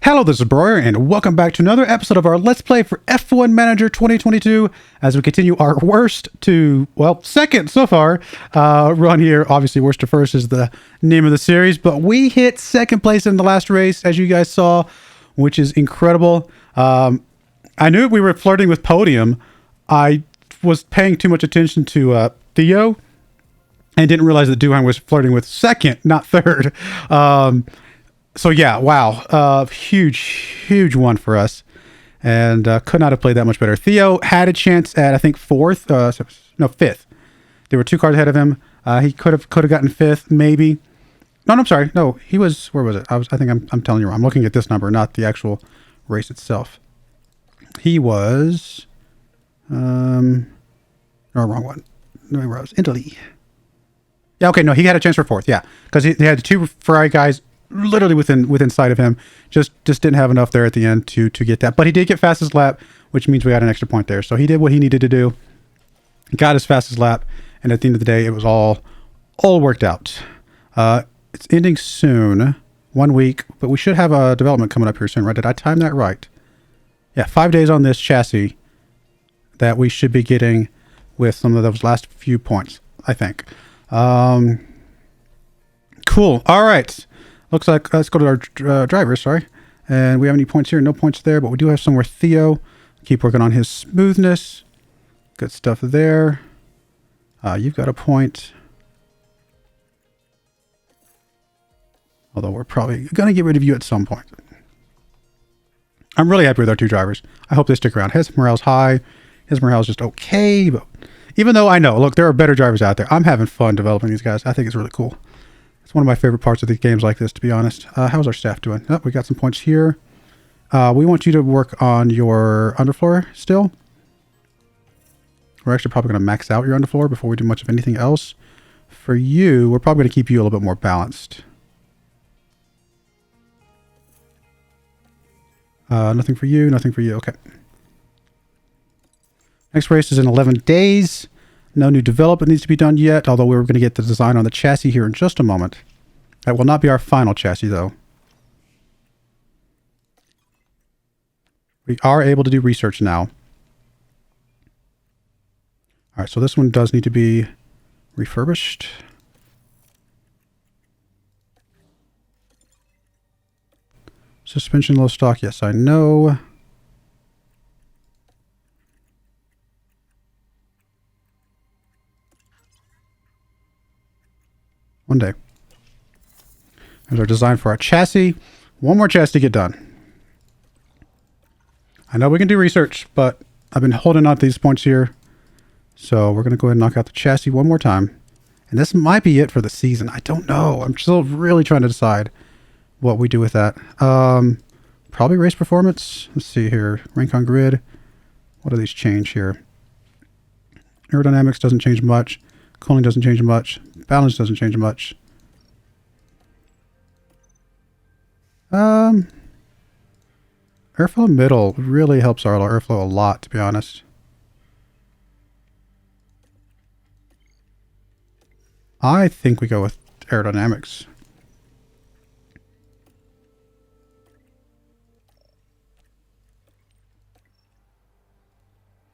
Hello, this is Broyar, and welcome back to another episode of our Let's Play for F1 Manager 2022 as we continue our worst to, well, second so far run here. Obviously, worst to first is the name of the series, but we hit second place in the last race, as you guys saw, which is incredible. I knew we were flirting with podium. I was paying too much attention to Theo and didn't realize that Duhan was flirting with second, not third. So yeah, wow. Huge one for us. And could not have played that much better. Theo had a chance at, I think, fifth. There were two cars ahead of him. He could have gotten fifth, maybe. No, I'm sorry. No, he was, where was it? I think I'm telling you wrong. I'm looking at this number, not the actual race itself. He was, no, wrong one. No, he was Italy. Yeah, okay, no, he had a chance for fourth, yeah. Because he had two Ferrari guys literally within sight of him. Just didn't have enough there at the end to get that. But he did get fastest lap, which means we got an extra point there. So he did what he needed to do. Got his fastest lap. And at the end of the day, it was all worked out. It's ending soon. 1 week. But we should have a development coming up here soon, right? Did I time that right? Yeah, 5 days on this chassis that we should be getting with some of those last few points, I think. Cool. All right. Looks like, let's go to our driver, sorry. And we have any points here? No points there, but we do have somewhere Theo. Keep working on his smoothness. Good stuff there. You've got a point. Although we're probably going to get rid of you at some point. I'm really happy with our two drivers. I hope they stick around. His morale's high. His morale's just okay. But even though I know, look, there are better drivers out there. I'm having fun developing these guys. I think it's really cool. It's one of my favorite parts of the games like this, to be honest. How's our staff doing? Oh, we got some points here. We want you to work on your underfloor still. We're actually probably going to max out your underfloor before we do much of anything else. For you, we're probably going to keep you a little bit more balanced. Nothing for you, nothing for you. Okay. Next race is in 11 days. No new development needs to be done yet, although we're going to get the design on the chassis here in just a moment. That will not be our final chassis, though. We are able to do research now. All right, so this one does need to be refurbished. Suspension low stock, yes, I know. One day. There's our design for our chassis. One more chassis to get done. I know we can do research, but I've been holding on to these points here. So we're going to go ahead and knock out the chassis one more time. And this might be it for the season. I don't know. I'm still really trying to decide what we do with that. Probably race performance. Let's see here. Rank on grid. What do these change here? Aerodynamics doesn't change much. Cooling doesn't change much. Balance doesn't change much. Airflow middle really helps our airflow a lot, to be honest. I think we go with aerodynamics.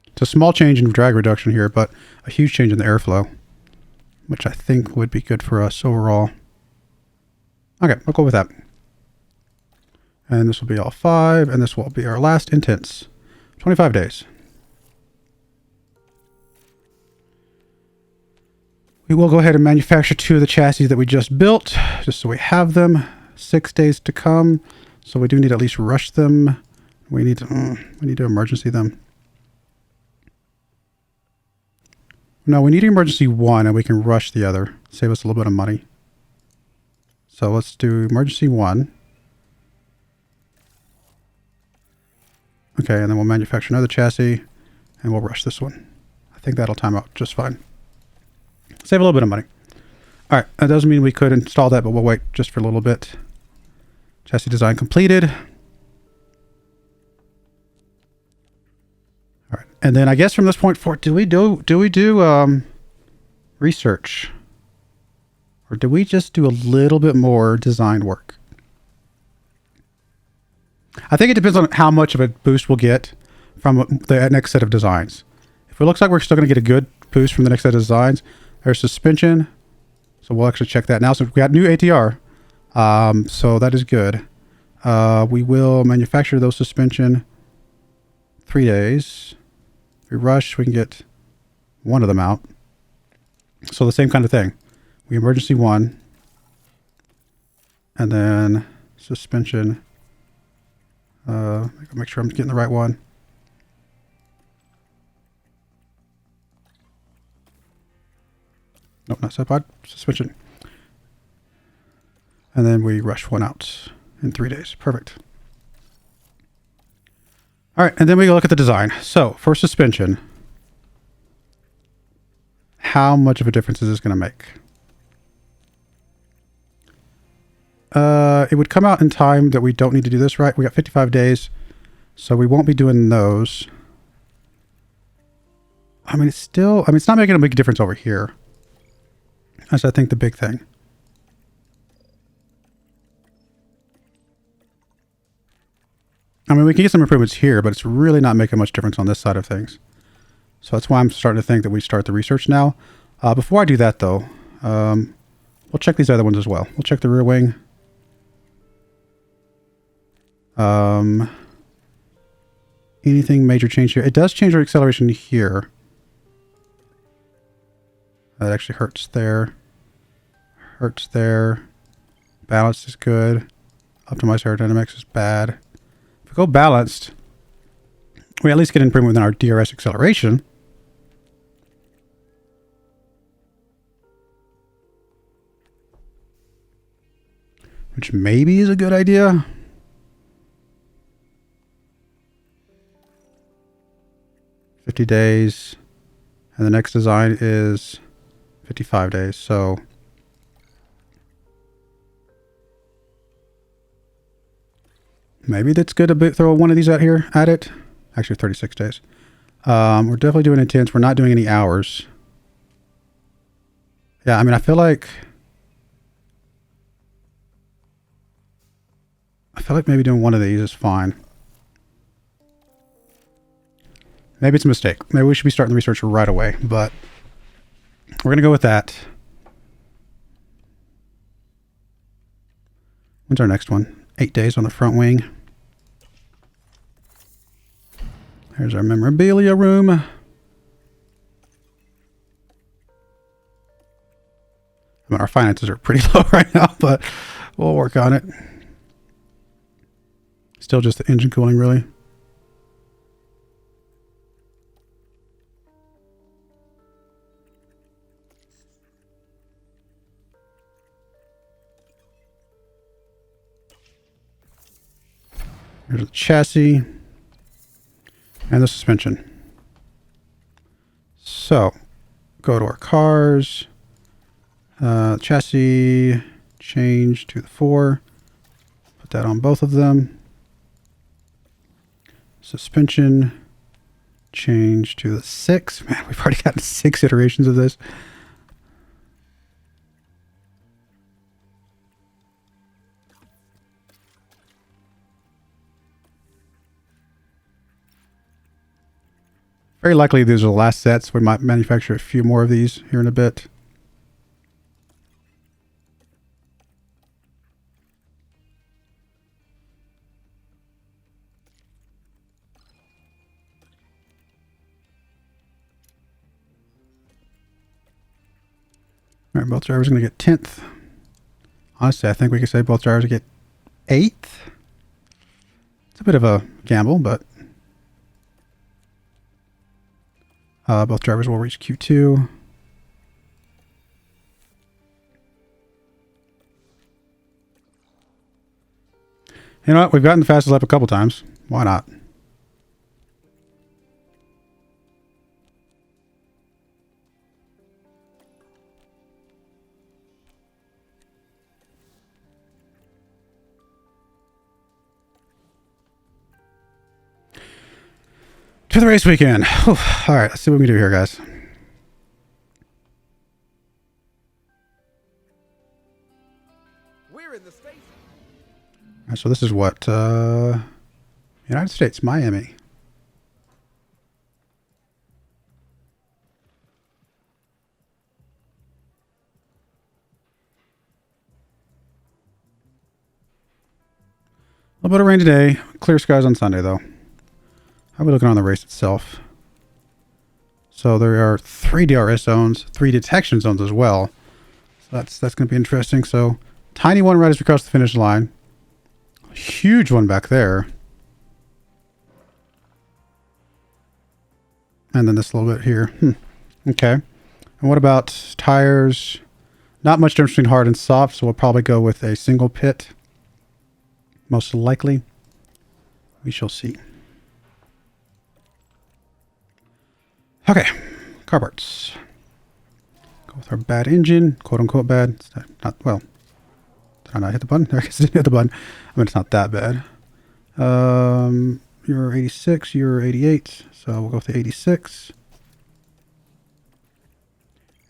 It's a small change in drag reduction here, but a huge change in the airflow, which I think would be good for us overall. Okay, we'll go with that. And this will be all 5, and this will be our last intense. 25 days. We will go ahead and manufacture 2 of the chassis that we just built, just so we have them. 6 days to come, so we do need to at least rush them. We need to emergency them. No, we need emergency 1, and we can rush the other. Save us a little bit of money. So let's do emergency 1. Okay, and then we'll manufacture another chassis, and we'll rush this one. I think that'll time out just fine. Save a little bit of money. All right, that doesn't mean we could install that, but we'll wait just for a little bit. Chassis design completed. All right, and then I guess from this point forward, do we do research, or do we just do a little bit more design work? I think it depends on how much of a boost we'll get from the next set of designs. If it looks like we're still going to get a good boost from the next set of designs, there's suspension. So we'll actually check that now. So we got new ATR. So that is good. We will manufacture those suspension 3 days. If we rush, we can get one of them out. So the same kind of thing. We emergency one. And then suspension. Make sure I'm getting the right one. Nope, not sepod. Suspension. And then we rush one out in 3 days. Perfect. All right, and then we go look at the design. So for suspension, how much of a difference is this going to make? It would come out in time that we don't need to do this, right? We got 55 days, so we won't be doing those. I mean, it's not making a big difference over here. That's, I think, the big thing. I mean, we can get some improvements here, but it's really not making much difference on this side of things. So that's why I'm starting to think that we start the research now. Before I do that, though, we'll check these other ones as well. We'll check the rear wing. Anything major change here? It does change our acceleration here. That actually hurts there. Hurts there. Balanced is good. Optimized aerodynamics is bad. If we go balanced, we at least get an improvement within our DRS acceleration. Which maybe is a good idea. $50 and the next design is 55 days. So maybe that's good to throw one of these out here at it. Actually 36 days. We're definitely doing intense. We're not doing any hours. Yeah, I mean, I feel like maybe doing one of these is fine. Maybe it's a mistake. Maybe we should be starting the research right away, but we're going to go with that. When's our next one? 8 days on the front wing. There's our memorabilia room. I mean, our finances are pretty low right now, but we'll work on it. Still just the engine cooling, really. Here's the chassis and the suspension. So, go to our cars. Chassis, change to the 4. Put that on both of them. Suspension, change to the 6. Man, we've already gotten 6 iterations of this. Very likely these are the last sets. We might manufacture a few more of these here in a bit. All right, both drivers are going to get 10th. Honestly, I think we could say both drivers get 8th. It's a bit of a gamble, but both drivers will reach Q2. You know what? We've gotten the fastest lap a couple times. Why not? To the race weekend. All right, let's see what we can do here, guys. We're in the station. All right, so this is what? United States, Miami. A little bit of rain today. Clear skies on Sunday, though. How are we looking on the race itself? So there are 3 DRS zones, 3 detection zones as well. So that's going to be interesting. So tiny one right as we cross the finish line. Huge one back there. And then this little bit here. Okay. And what about tires? Not much difference between hard and soft, so we'll probably go with a single pit. Most likely. We shall see. Okay. Car parts. Go with our bad engine. Quote unquote bad. It's not well. Did I not hit the button? I guess I didn't hit the button. I mean, it's not that bad. You're 86, you're 88. So we'll go with the 86.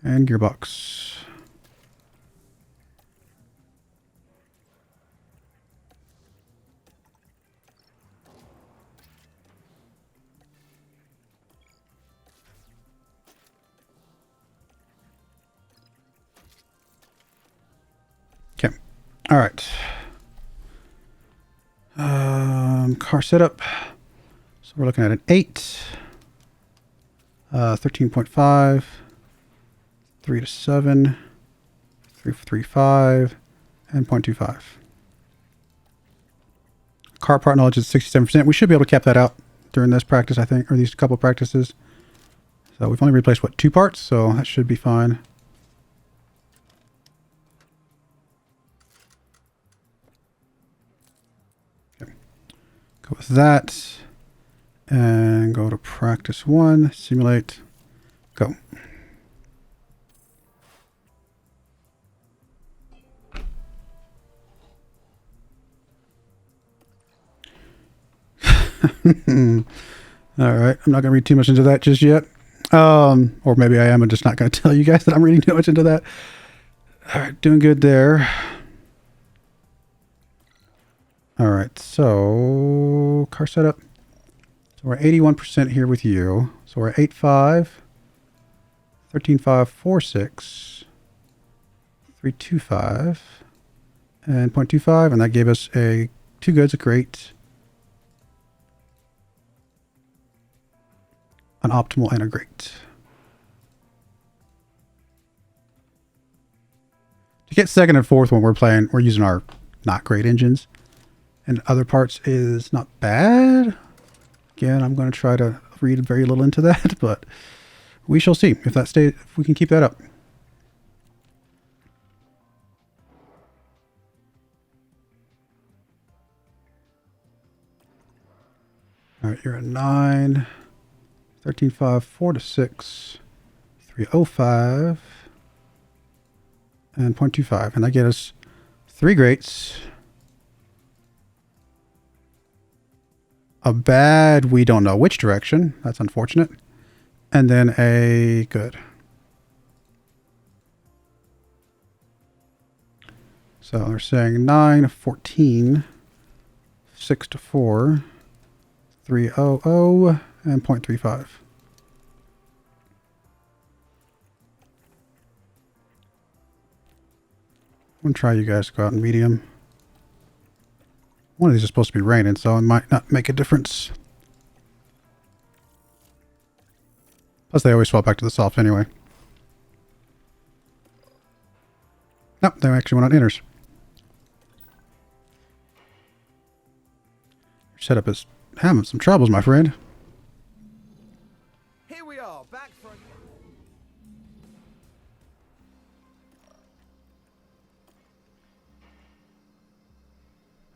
And gearbox. Okay. All right. Car setup. So we're looking at an 8, 13.5, 3 to 7, 3.35, and 0.25. Car part knowledge is 67%. We should be able to cap that out during this practice, I think, or these couple of practices. So we've only replaced, what, 2 parts? So that should be fine. Okay. Go with that. And go to practice 1, simulate, go. All right, I'm not going to read too much into that just yet. Or maybe I am. I'm just not going to tell you guys that I'm reading too much into that. All right, doing good there. All right, so car setup. So we're 81% here with you. So we're 8.5, 13.5, 4.6, 3.25, and 0.25, and that gave us a 2 goods, a great, an optimal, and a great. To get second and fourth when we're using our not great engines, and other parts is not bad. Again, I'm going to try to read very little into that, but we shall see if that stays, if we can keep that up. All right, you're at 9, 13.5, 4 to 6, 3.05, and 0.25, and that gets us 3 greats. A bad, we don't know which direction. That's unfortunate. And then a good. So they're saying 9, 14, 6 to 4, 3.00, and 0.35. I'm going to try you guys to go out in medium. One of these is supposed to be raining, so it might not make a difference. Plus, they always swap back to the soft anyway. Nope, they actually went on inners. Your setup is having some troubles, my friend. Here we are, back for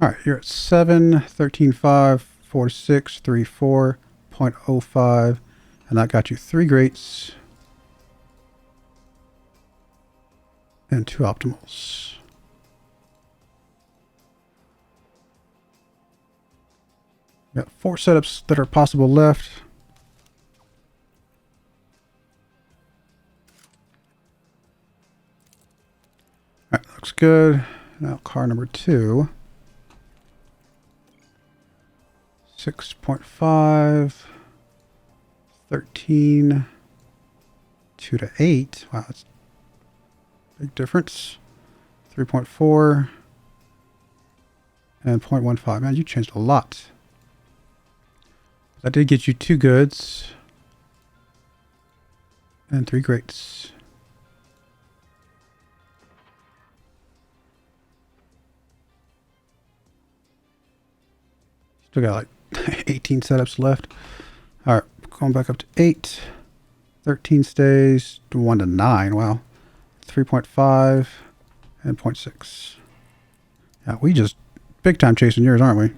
All right, you're at 7, 13.5, 4 to 6, 3.4, 0.05, and that got you 3 greats and 2 optimals. Got 4 setups that are possible left. All right, looks good. Now car number 2. 6.5, 13, 2 to 8. Wow, that's a big difference. 3.4 and 0.15. Man, you changed a lot. That did get you 2 goods and 3 greats. Still got like 18 setups left. All right, going back up to 8. 13 stays, 1 to 9. Wow. 3.5 and 0.6. Yeah, we just big time chasing yours, aren't we?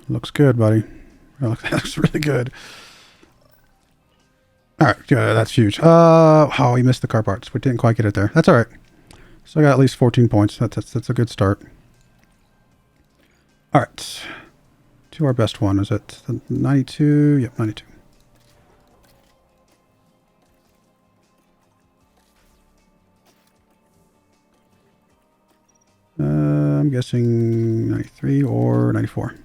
Looks good, buddy. Looks really good. All right, yeah, that's huge. Oh, we missed the car parts. We didn't quite get it there. That's all right. So I got at least 14 points. That's a good start. All right. To our best one. Is it the 92? Yep, 92. I'm guessing 93 or 94.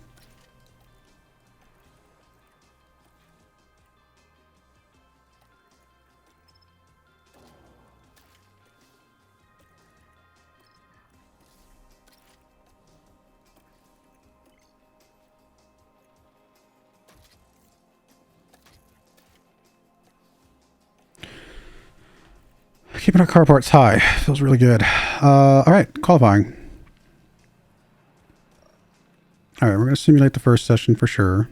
Keeping our car parts high. Feels really good. All right, qualifying. All right, we're going to simulate the first session for sure.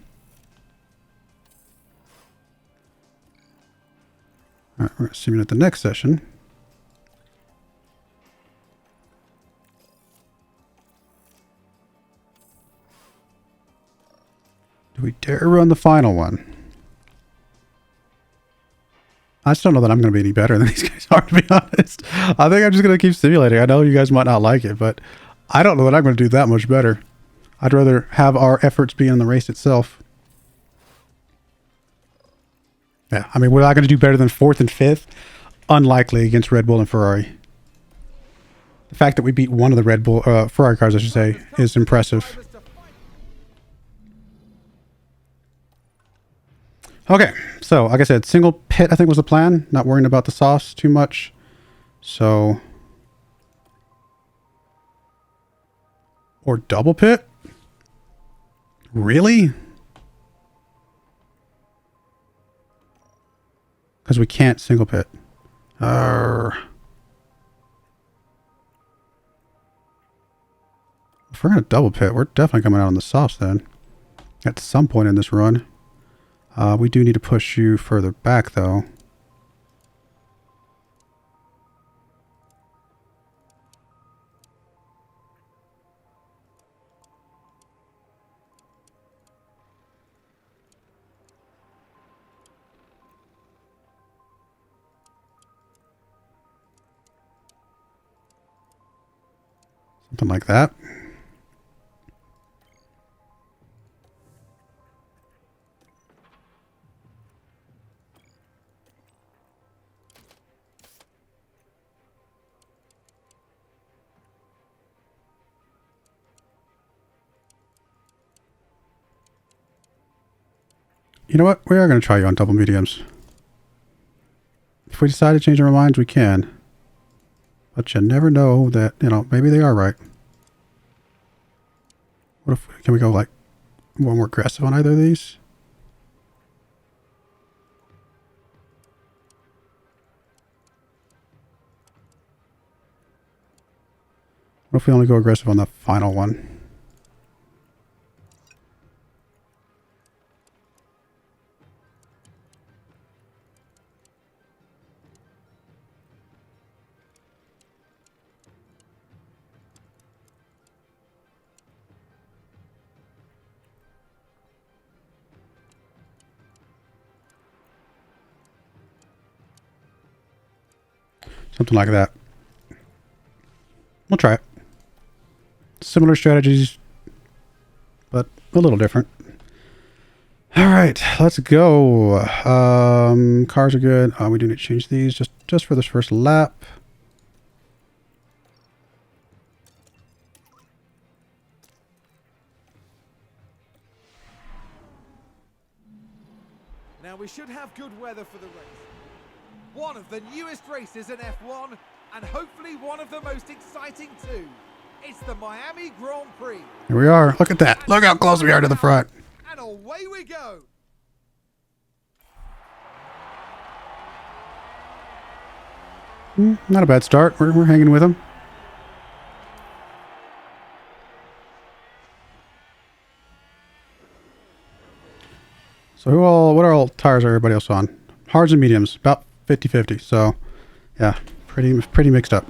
All right, we're going to simulate the next session. Do we dare run the final one? I just don't know that I'm going to be any better than these guys are, to be honest. I think I'm just going to keep simulating. I know you guys might not like it, but I don't know that I'm going to do that much better. I'd rather have our efforts be in the race itself. Yeah, I mean, we're not going to do better than 4th and 5th. Unlikely against Red Bull and Ferrari. The fact that we beat one of the Red Bull, Ferrari cars, I should say, is impressive. Okay, so like I said, single pit I think was the plan. Not worrying about the sauce too much. So, or double pit? Really? Because we can't single pit. If we're going to double pit, we're definitely coming out on the softs then. At some point in this run. We do need to push you further back, though. Something like that. You know what? We are going to try you on double mediums. If we decide to change our minds, we can. But you never know that, you know, maybe they are right. What if, can we go like more aggressive on either of these? What if we only go aggressive on the final one? Something like that. We'll try it. Similar strategies, but a little different. All right, let's go. Cars are good. We do need to change these just for this first lap. Now we should have good weather for the race. One of the newest races in F1, and hopefully one of the most exciting too. It's the Miami Grand Prix. Here we are. Look at that. Look how close we are to the front. And away we go. Not a bad start. We're hanging with them. So what all tires are everybody else on? Hards and mediums, about 50-50. So yeah, pretty mixed up.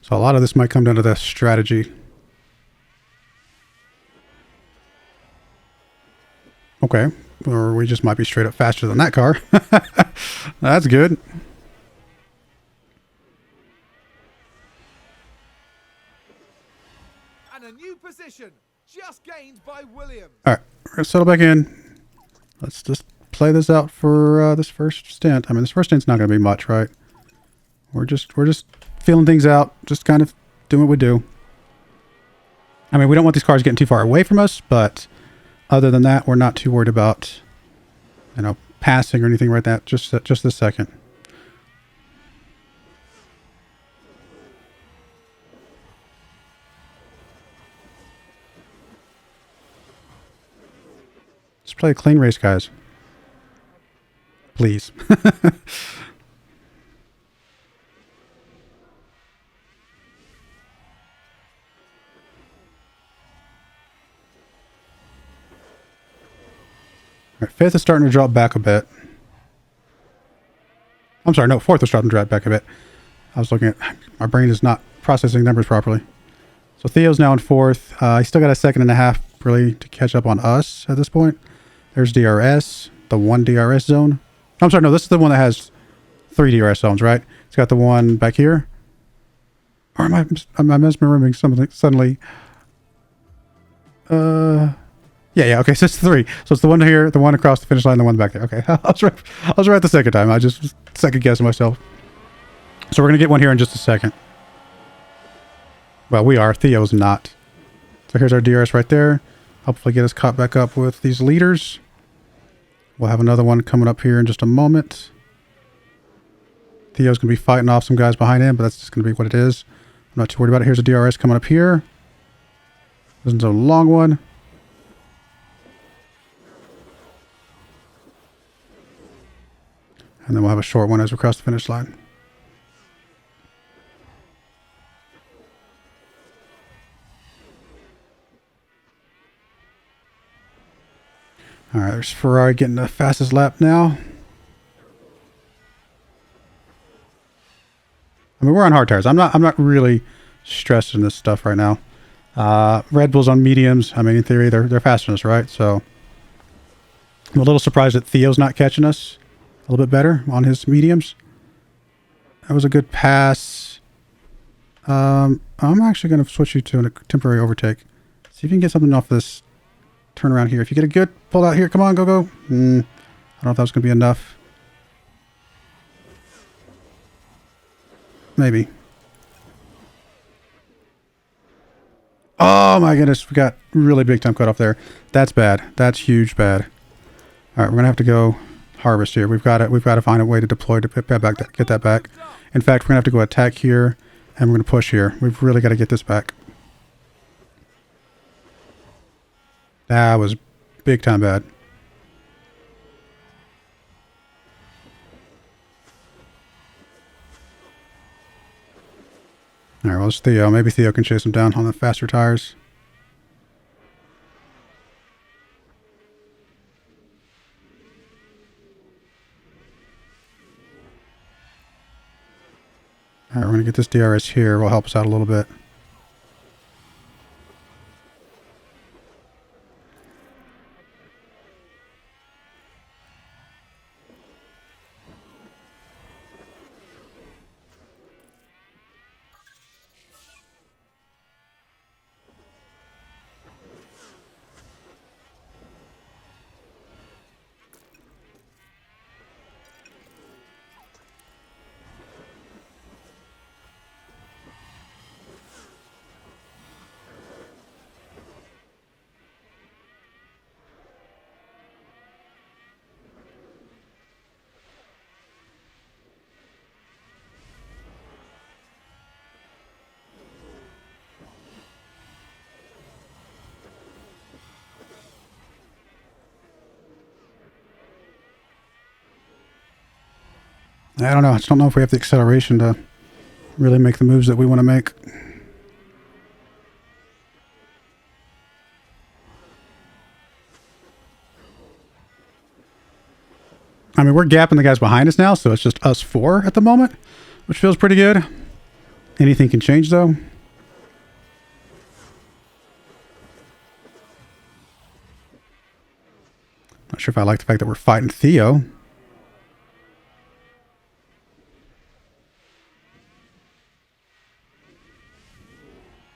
So a lot of this might come down to the strategy. Okay, or we just might be straight up faster than that car. That's good. And a new position just gained by Williams. All right, we're gonna settle back in. Let's just play this out for this first stint. I mean, this first stint's not gonna be much, right? We're just feeling things out, just kind of doing what we do. I mean, we don't want these cars getting too far away from us, but other than that, we're not too worried about, you know, passing or anything like that. Just this second. Let's play a clean race, guys. Please. All right, fifth is starting to drop back a bit. I'm sorry, no, fourth is starting to drop back a bit. I was looking at, my brain is not processing numbers properly. So Theo's now in fourth. He's still got a second and a half really to catch up on us at this point. There's DRS, the one DRS zone. I'm sorry, no, this is the one that has 3 DRS zones, right? It's got the one back here. Or am I misremembering something suddenly? Yeah, okay, so it's 3. So it's the one here, the one across the finish line, the one back there. Okay, I was right the second time. I just second guessed myself. So we're going to get one here in just a second. Well, we are. Theo's not. So here's our DRS right there. Hopefully get us caught back up with these leaders. We'll have another one coming up here in just a moment. Theo's going to be fighting off some guys behind him, but that's just going to be what it is. I'm not too worried about it. Here's a DRS coming up here. This is a long one. And then we'll have a short one as we cross the finish line. All right, there's Ferrari getting the fastest lap now. I mean, we're on hard tires. I'm not really stressed in this stuff right now. Red Bull's on mediums. I mean, in theory, they're faster than us, right? So I'm a little surprised that Theo's not catching us a little bit better on his mediums. That was a good pass. I'm actually going to switch you to a temporary overtake. See if you can get something off this turnaround here. If you get a good pull out here, come on, go. I don't know if that was going to be enough. Maybe. Oh my goodness, we got really big time cut off there. That's bad. That's huge bad. All right, we're gonna have to go harvest here. We've got to find a way to deploy to get that back. In fact, we're gonna have to go attack here, and we're gonna push here. We've really got to get this back. That was big time bad. All right, well, it's Theo. Maybe Theo can chase him down on the faster tires. All right, we're going to get this DRS here. Will help us out a little bit. I don't know. I just don't know if we have the acceleration to really make the moves that we want to make. I mean, we're gapping the guys behind us now, so it's just us four at the moment, which feels pretty good. Anything can change, though. Not sure if I like the fact that we're fighting Theo.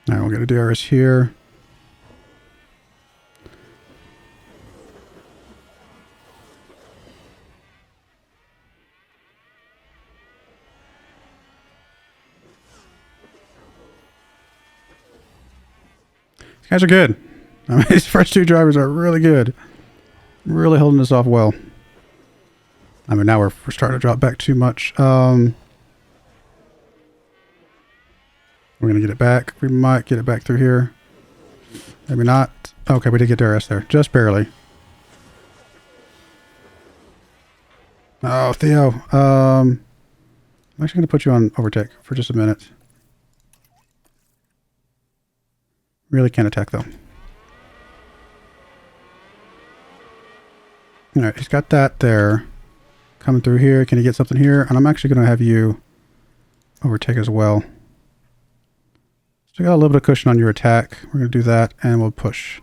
All right, we'll get a DRS here. These guys are good. I mean, these first two drivers are really good. Really holding us off well. I mean, now we're starting to drop back too much. We're going to get it back. We might get it back through here. Maybe not. Okay, we did get DRS there. Just barely. Oh, Theo. I'm actually going to put you on overtake for just a minute. Really can't attack, though. All right, he's got that there. Coming through here. Can he get something here? And I'm actually going to have you overtake as well. So we got a little bit of cushion on your attack. We're going to do that, and we'll push.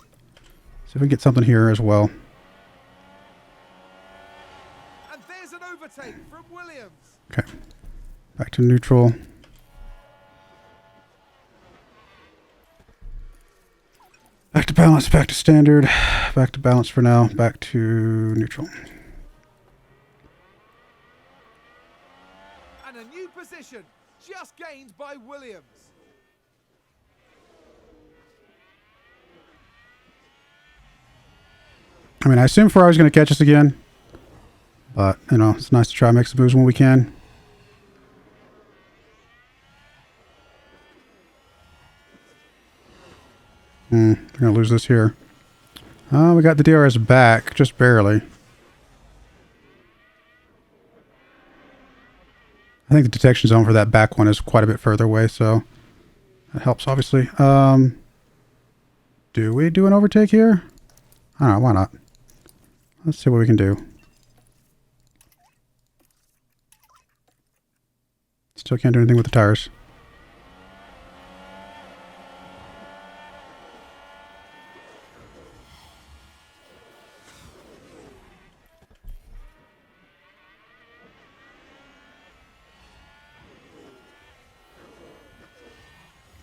See if we can get something here as well. And there's an overtake from Williams. Okay. Back to neutral. Back to balance, back to standard. Back to balance for now. Back to neutral. And a new position just gained by Williams. I mean, I assume Ferrari's going to catch us again. But, you know, it's nice to try and make some moves when we can. We're going to lose this here. We got the DRS back, just barely. I think the detection zone for that back one is quite a bit further away, so that helps, obviously. Do we do an overtake here? I don't know, why not? Let's see what we can do. Still can't do anything with the tires.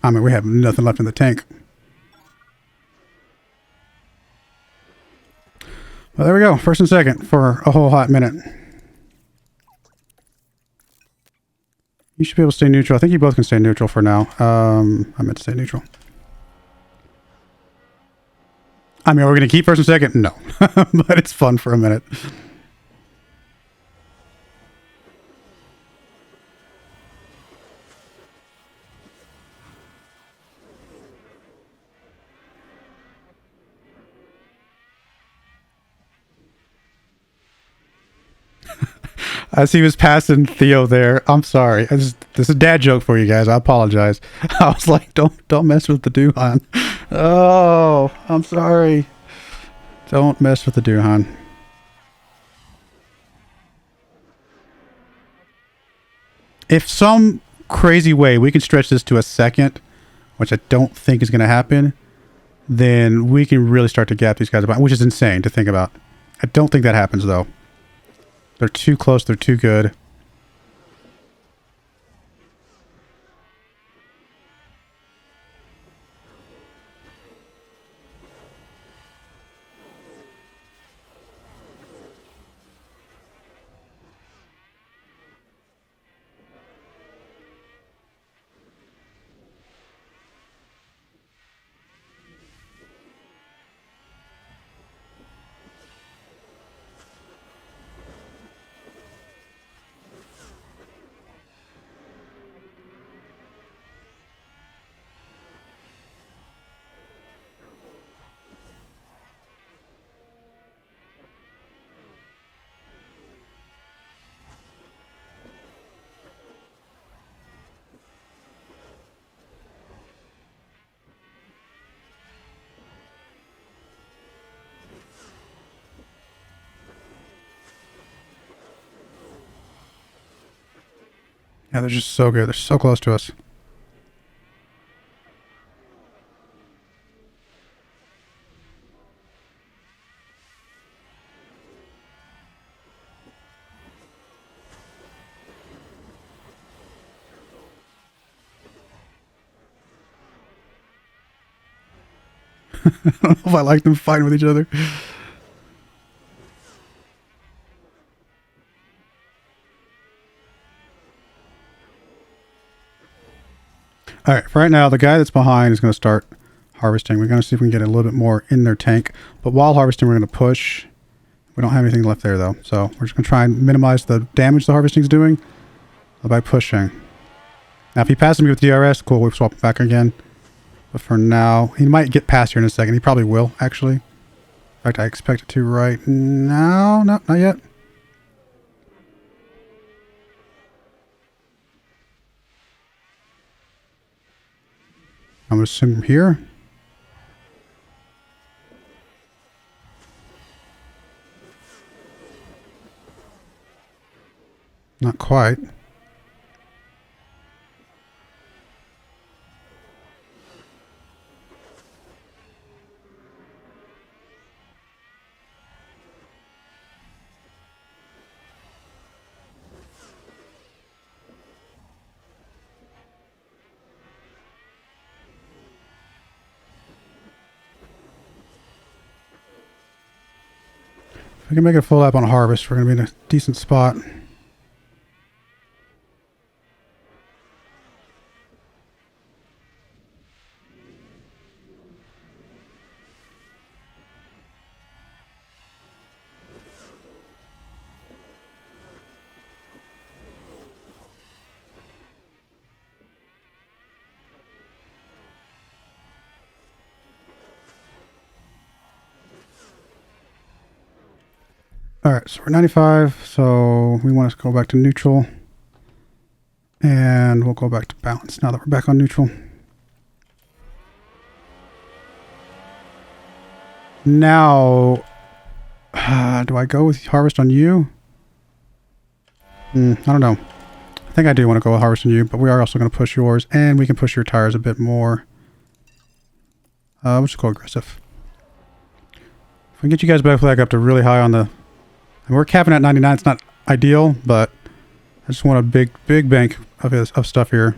I mean, we have nothing left in the tank. Well, there we go. First and second for a whole hot minute. You should be able to stay neutral. I think you both can stay neutral for now. I meant to stay neutral. I mean, are we going to keep first and second? No. But it's fun for a minute. As he was passing Theo there, I'm sorry. This is a dad joke for you guys. I apologize. I was like, don't mess with the Duhan. Oh, I'm sorry. Don't mess with the Duhan. If some crazy way we can stretch this to a second, which I don't think is going to happen, then we can really start to gap these guys about, which is insane to think about. I don't think that happens, though. They're too close. They're too good. Yeah, they're just so good. They're so close to us. I don't know if I like them fighting with each other. All right, for right now, the guy that's behind is going to start harvesting. We're going to see if we can get a little bit more in their tank. But while harvesting, we're going to push. We don't have anything left there, though. So we're just going to try and minimize the damage the harvesting is doing by pushing. Now, if he passes me with DRS, cool, we'll swap back again. But for now, he might get past here in a second. He probably will, actually. In fact, I expect it to right now. No, not yet. I'm going to assume here. Not quite. If we can make a full lap on harvest, we're going to be in a decent spot. All right, so we're 95, so we want to go back to neutral. And we'll go back to balance now that we're back on neutral. Now, do I go with harvest on you? I don't know. I think I do want to go with harvest on you, but we are also going to push yours, and we can push your tires a bit more. We'll just go aggressive. If we can get you guys back up to really high on the... And we're capping at 99. It's not ideal, but I just want a big bank of stuff here.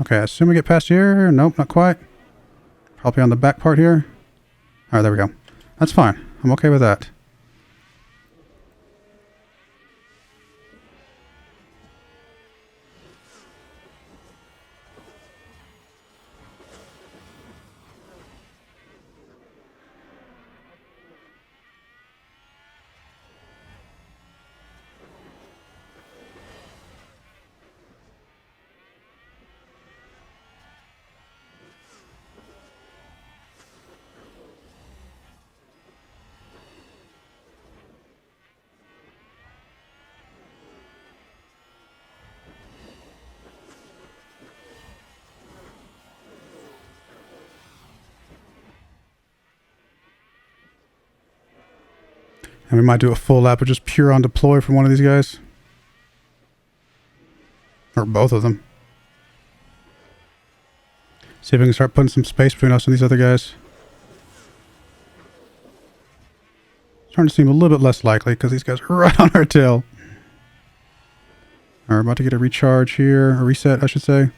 Okay, I assume we get past here. Nope, not quite. Probably on the back part here. All right, there we go. That's fine. I'm okay with that. And we might do a full lap of just pure on deploy for one of these guys. Or both of them. See if we can start putting some space between us and these other guys. Starting to seem a little bit less likely because these guys are right on our tail. Alright, about to get a recharge here. A reset, I should say. A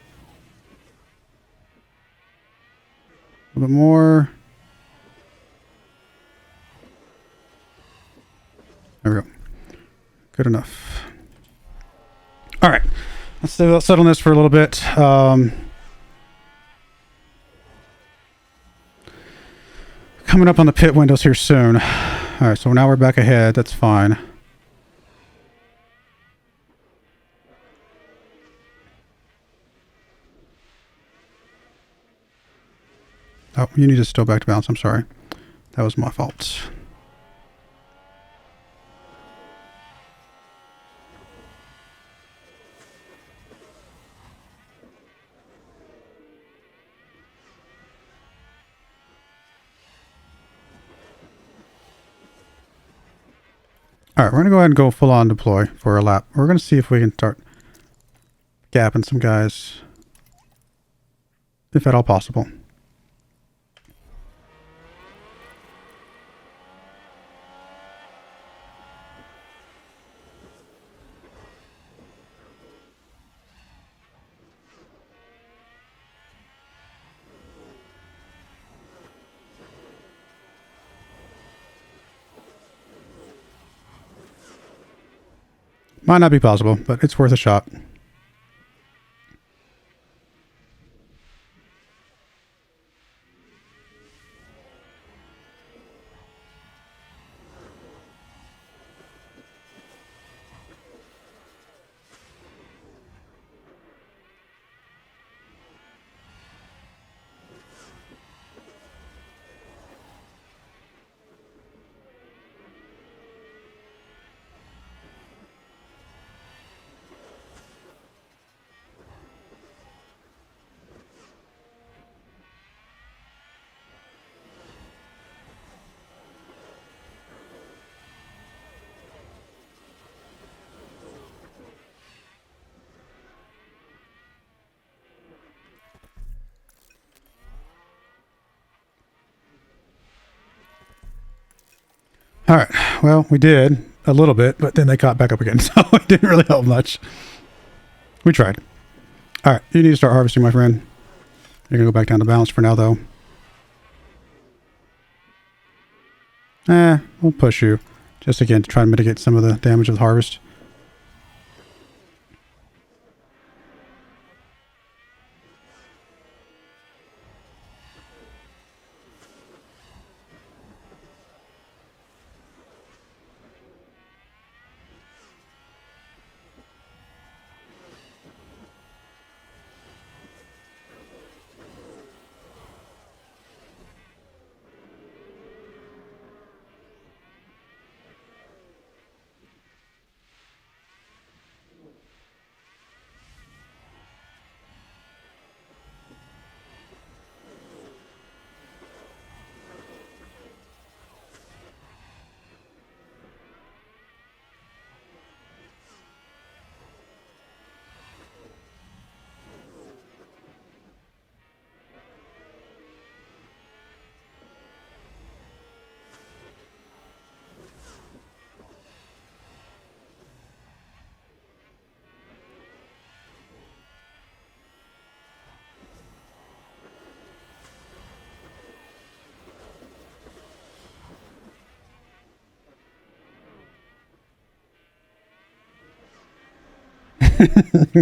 little bit more. There we go. Good enough. All right. Let's settle this for a little bit. Coming up on the pit windows here soon. All right, so now we're back ahead. That's fine. Oh, you need to still back to balance. I'm sorry. That was my fault. All right, we're gonna go ahead and go full on deploy for a lap. We're gonna see if we can start gapping some guys, if at all possible. Might not be possible, but it's worth a shot. All right. Well, we did a little bit, but then they caught back up again, so it didn't really help much. We tried. All right. You need to start harvesting, my friend. You're going to go back down to balance for now, though. We'll push you. Just again to try and mitigate some of the damage of the harvest.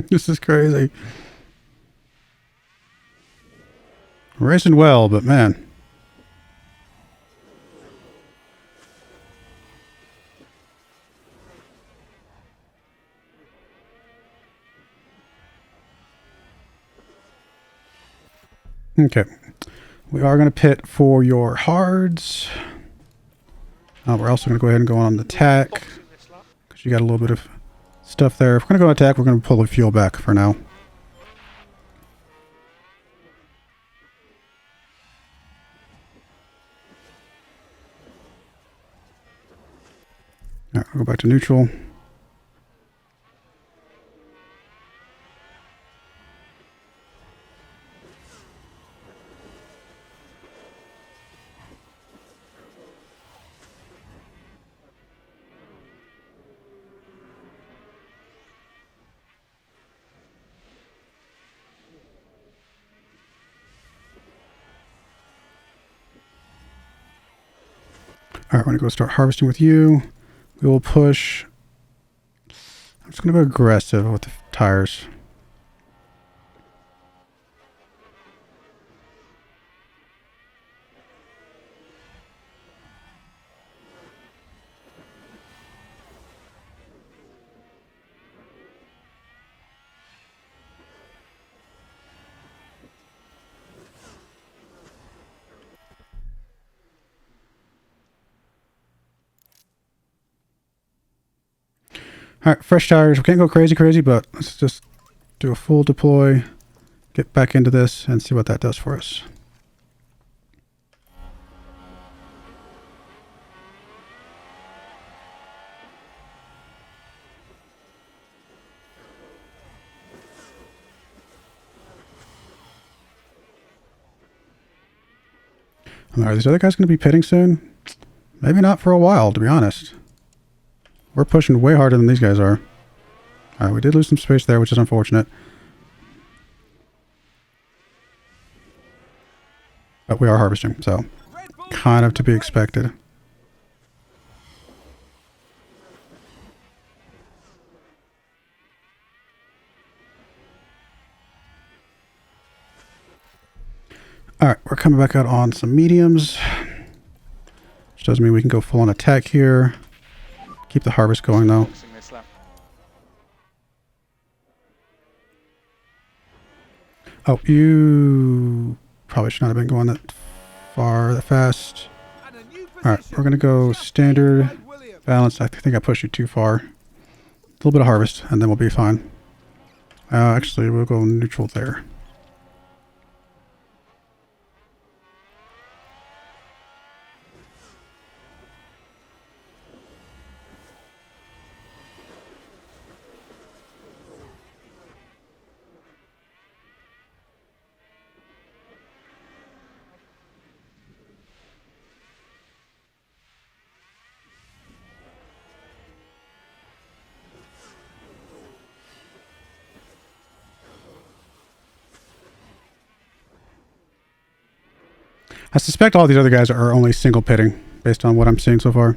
This is crazy. Racing well, but man. Okay. We are going to pit for your hards. We're also going to go ahead and go on the attack, because you got a little bit of stuff there. If we're going to go attack, we're going to pull the fuel back for now. All right, we'll go back to neutral. All right, we're going to go start harvesting with you. We will push. I'm just going to go aggressive with the tires. All right, fresh tires. We can't go crazy, but let's just do a full deploy, get back into this, and see what that does for us. Are these other guys going to be pitting soon? Maybe not for a while, to be honest. We're pushing way harder than these guys are. Alright, we did lose some space there, which is unfortunate. But we are harvesting, so kind of to be expected. Alright, we're coming back out on some mediums. Which doesn't mean we can go full on attack here. Keep the harvest going though. Oh, you probably should not have been going that far, that fast. Alright, we're going to go standard, balanced. I think I pushed you too far. A little bit of harvest, and then we'll be fine. Actually, we'll go neutral there. I suspect all these other guys are only single pitting based on what I'm seeing so far.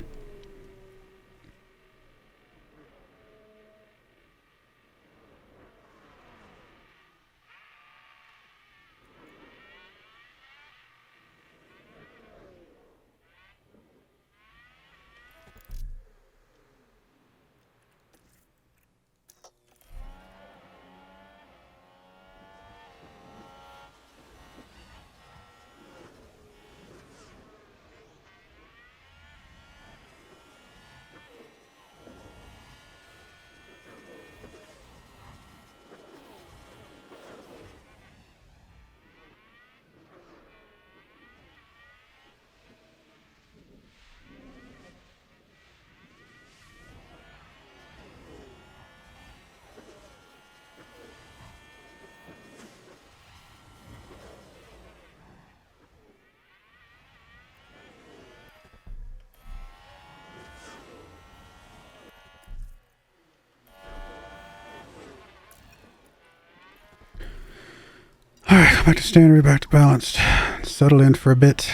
Alright, come back to standard, back to balanced. Settle in for a bit.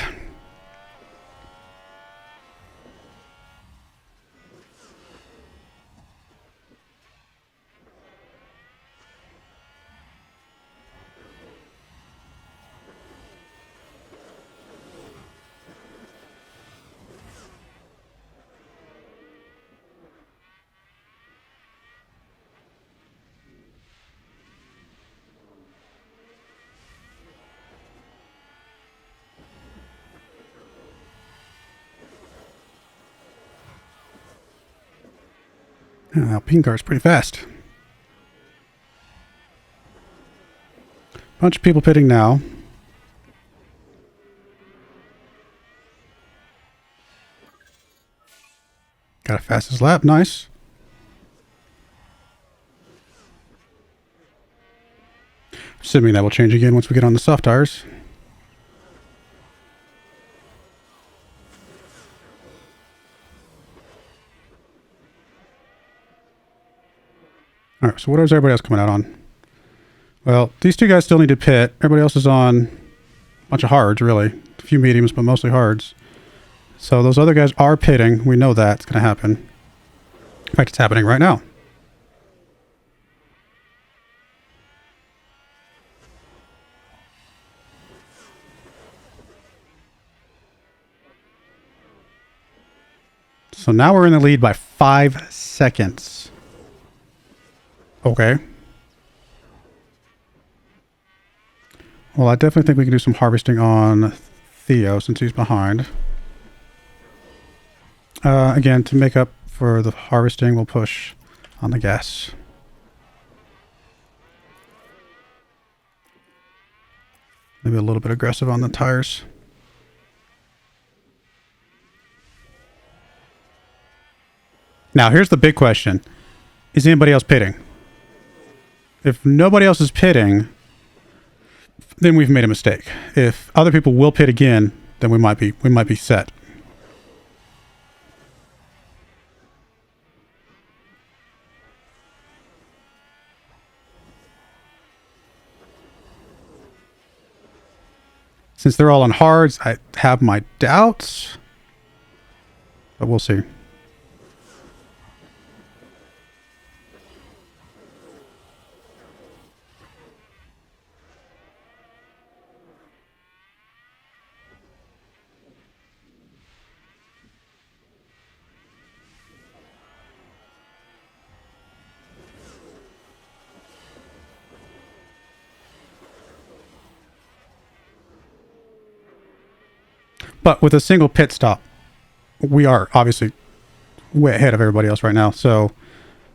Alpine car's pretty fast. Bunch of people pitting now. Got a fastest lap, nice. Assuming that will change again once we get on the soft tires. Alright, so what is everybody else coming out on? Well, these two guys still need to pit. Everybody else is on a bunch of hards, really. A few mediums, but mostly hards. So those other guys are pitting. We know that's going to happen. In fact, it's happening right now. So now we're in the lead by 5 seconds. Okay. Well, I definitely think we can do some harvesting on Theo since he's behind. Again, to make up for the harvesting, we'll push on the gas. Maybe a little bit aggressive on the tires. Now, here's the big question. Is anybody else pitting? If nobody else is pitting, then we've made a mistake. If other people will pit again, then we might be set. Since they're all on hards, I have my doubts, but we'll see. But with a single pit stop, we are obviously way ahead of everybody else right now. So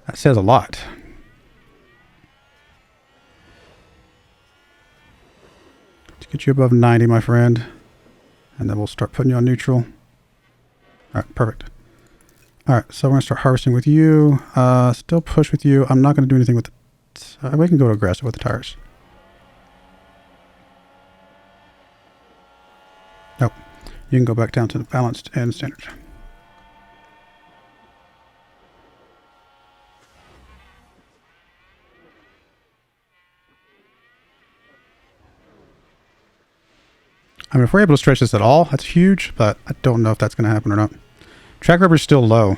that says a lot. To get you above 90, my friend. And then we'll start putting you on neutral. All right, perfect. All right, so we're going to start harvesting with you. Still push with you. I'm not going to do anything with the... we can go to aggressive with the tires. Nope. You can go back down to the balanced and standard. I mean, if we're able to stretch this at all, that's huge, but I don't know if that's going to happen or not. Track rubber's still low.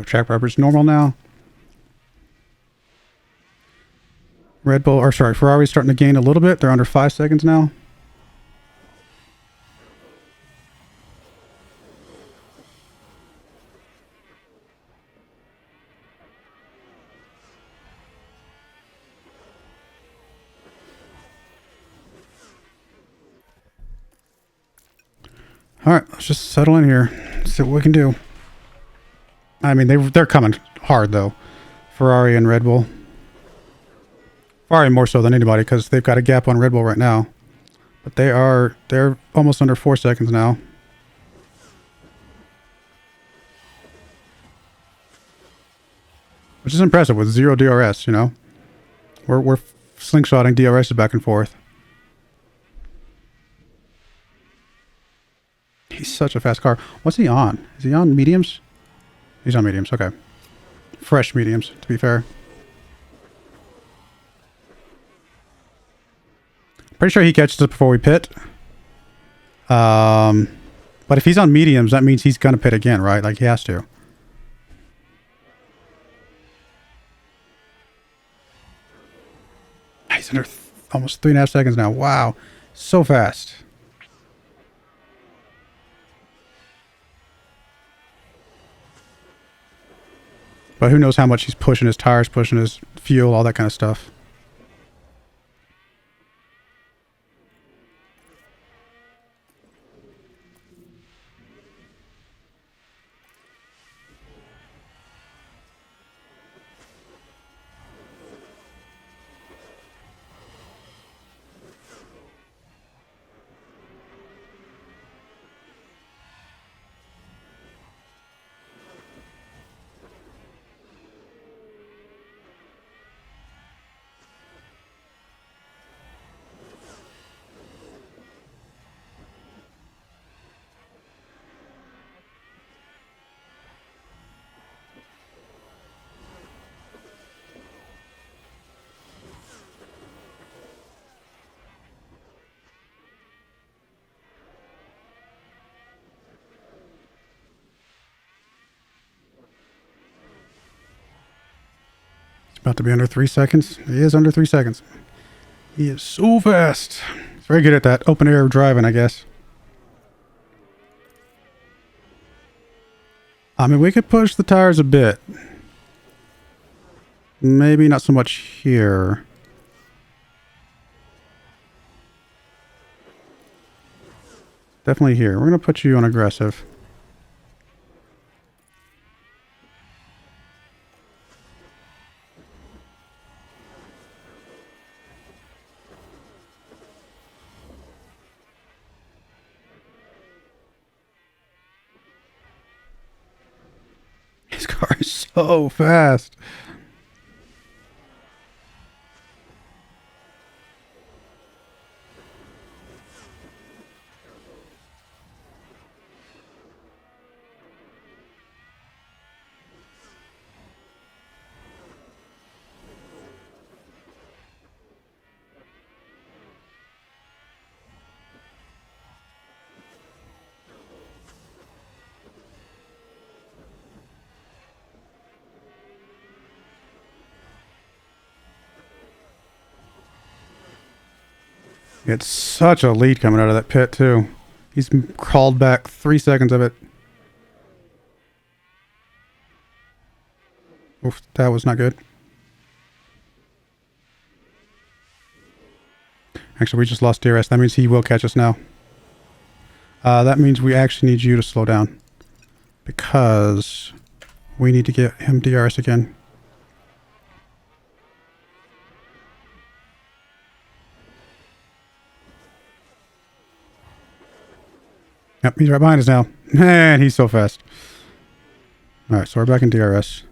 Track rubber's normal now. Red Bull, or sorry, Ferrari's starting to gain a little bit. They're under 5 seconds now. All right, let's just settle in here. See what we can do. I mean, they're coming hard, though. Ferrari and Red Bull. Ferrari more so than anybody because they've got a gap on Red Bull right now. But they're almost under 4 seconds now. Which is impressive with 0 DRS, you know. We're slingshotting DRS back and forth. He's such a fast car. What's he on? Is he on mediums? He's on mediums, okay. Fresh mediums, to be fair. Pretty sure he catches us before we pit. But if he's on mediums, that means he's going to pit again, right? Like, he has to. He's under almost 3.5 seconds now. Wow. So fast. But who knows how much he's pushing his tires, pushing his fuel, all that kind of stuff. About to be under 3 seconds. He is under 3 seconds. He is so fast. He's very good at that open air driving, I guess. I mean, we could push the tires a bit. Maybe not so much here. Definitely here. We're going to put you on aggressive. His car is so fast. It's such a lead coming out of that pit, too. He's crawled back 3 seconds of it. Oof, that was not good. Actually, we just lost DRS. That means he will catch us now. That means we actually need you to slow down. Because we need to get him DRS again. Yep, he's right behind us now. Man, he's so fast. Alright, so we're back in DRS.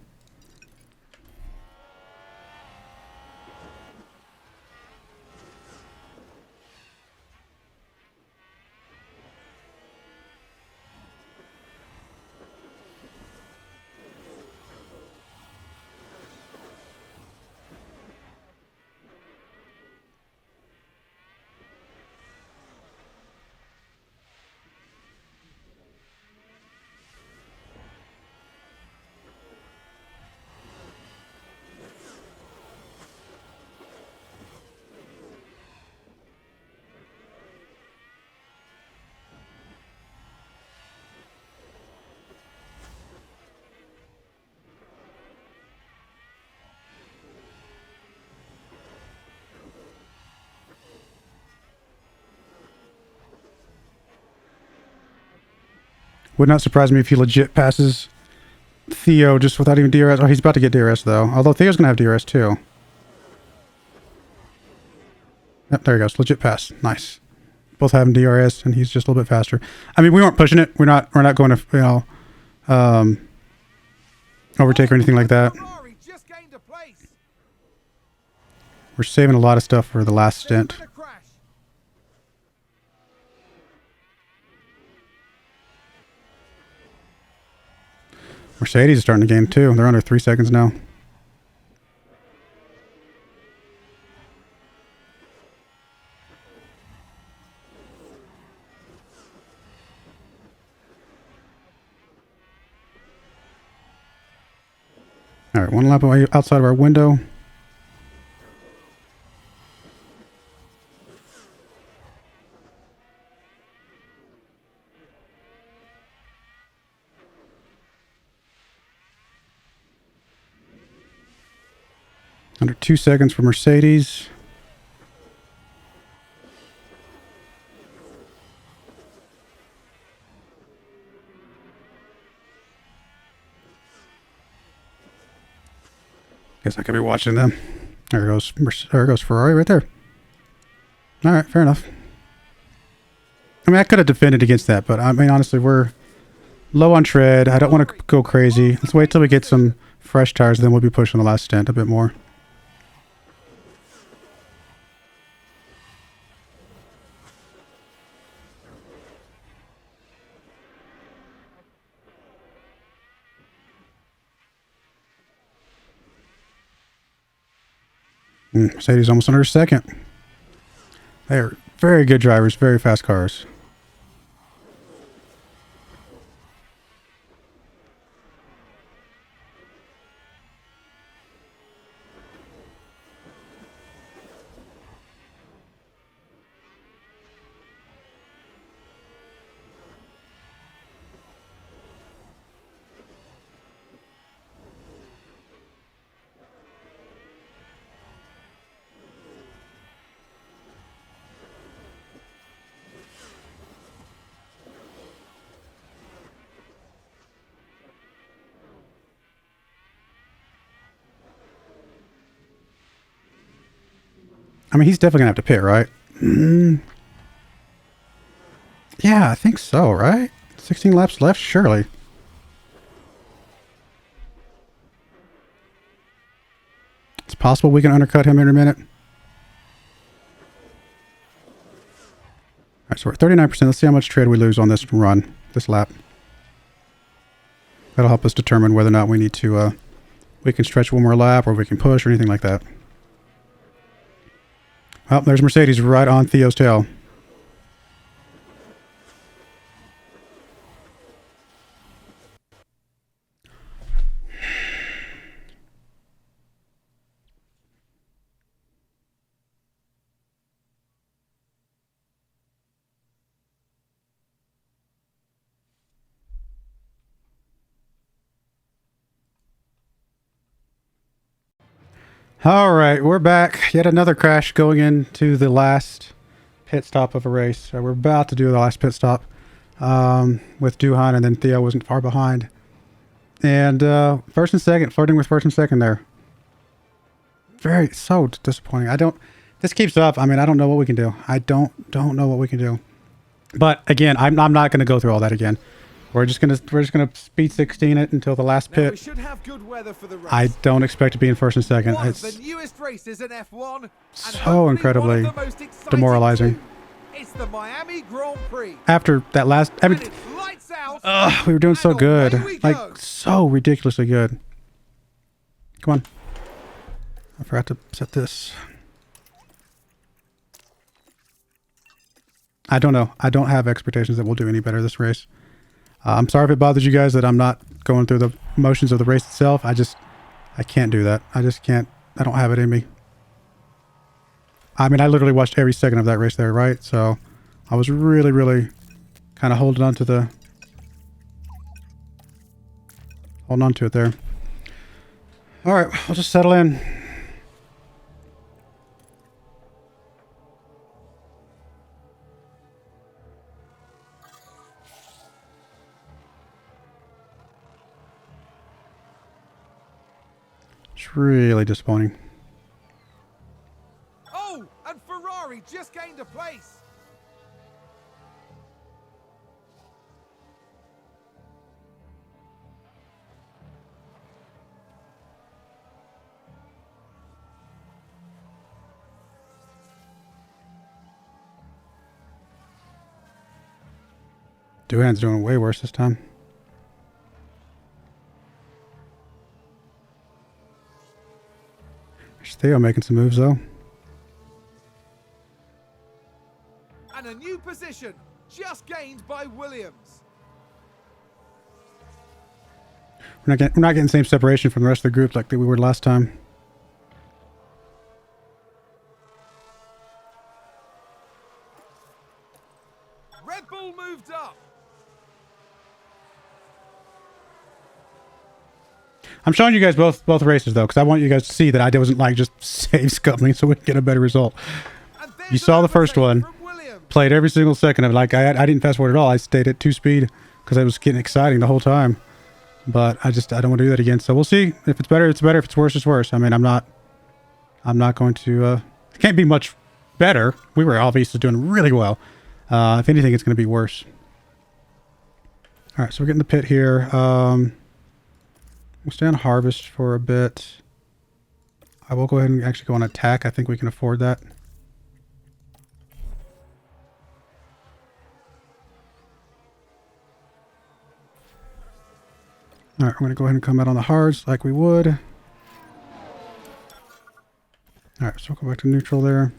Would not surprise me if he legit passes Theo just without even DRS. Oh, he's about to get DRS, though. Although Theo's going to have DRS, too. Yep, there he goes. Legit pass. Nice. Both have him DRS, and he's just a little bit faster. I mean, we weren't pushing it. We're not going to, you know, overtake or anything like that. We're saving a lot of stuff for the last stint. Mercedes is starting to gain too. They're under 3 seconds now. All right, one lap away outside of our window. Under 2 seconds for Mercedes. Guess I could be watching them. There goes Ferrari right there. All right, fair enough. I mean, I could have defended against that, but I mean, honestly, we're low on tread. I don't want to go crazy. Let's wait till we get some fresh tires, then we'll be pushing the last stint a bit more. Mercedes almost under a second. They are very good drivers, very fast cars. I mean, he's definitely gonna have to pit, right? Yeah, I think so, right? 16 laps left, surely. It's possible we can undercut him in a minute. Alright, so we're at 39%. Let's see how much tread we lose on this run, this lap. That'll help us determine whether or not we need to, we can stretch one more lap or we can push or anything like that. Well, there's Mercedes right on Theo's tail. All right, we're back. Yet another crash going into the last pit stop of a race. So we're about to do the last pit stop with Duhan, and then Theo wasn't far behind. And first and second, flirting with first and second there. So disappointing. This keeps up. I mean, I don't know what we can do. I don't know what we can do. But again, I'm not going to go through all that again. We're just gonna speed 16 it until the last pit. We should have good weather for the race. I don't expect to be in first and second. One It's of the newest races in F1, and so incredibly one of the most exciting demoralizing. too. It's the Miami Grand Prix. After that last, I mean, And it's lights out, we were doing so and good, away we like go. so ridiculously good. Come on, I forgot to set this. I don't know. I don't have expectations that we'll do any better this race. I'm sorry if it bothers you guys that I'm not going through the motions of the race itself. I can't do that. I just can't. I don't have it in me. I mean, I literally watched every second of that race there, right? So I was really, really kind of holding on to it there. All right, we'll just settle in. It's really disappointing. Oh, and Ferrari just gained a place. Duhan's doing way worse this time. There's Theo making some moves though. And a new position just gained by Williams. We're not getting the same separation from the rest of the group like we were last time. Red Bull moved up. I'm showing you guys both races though, because I want you guys to see that I wasn't like just save scumming so we can get a better result. And there's You saw the first one. from Williams. Played every single second of it. Like I didn't fast forward at all. I stayed at 2 speed because I was getting exciting the whole time. But I don't want to do that again. So we'll see. If it's better, it's better. If it's worse, it's worse. I mean, I'm not going to. It can't be much better. We were obviously doing really well. If anything, it's going to be worse. All right, so we're getting the pit here. We'll stay on harvest for a bit. I will go ahead and actually go on attack. I think we can afford that. All right, we're going to go ahead and come out on the hards like we would. All right, so we'll go back to neutral there.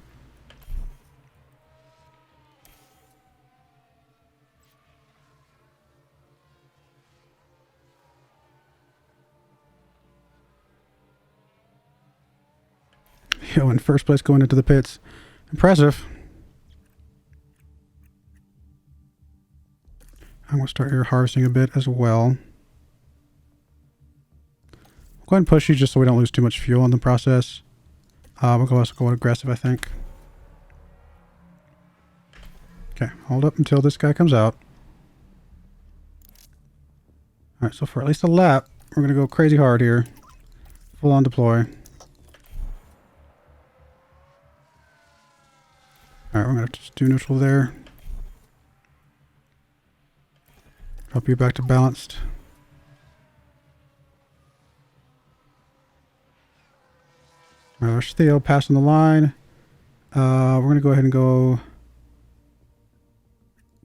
Yo, in first place going into the pits. Impressive. I'm going to start air harvesting a bit as well. Go ahead and push you just so we don't lose too much fuel in the process. We'll also go aggressive, I think. Okay, hold up until this guy comes out. Alright, so for at least a lap, we're going to go crazy hard here. Full on deploy. All right, we're gonna just do neutral there. Drop you back to balanced. All right, there's Theo passing the line. We're gonna go ahead and go.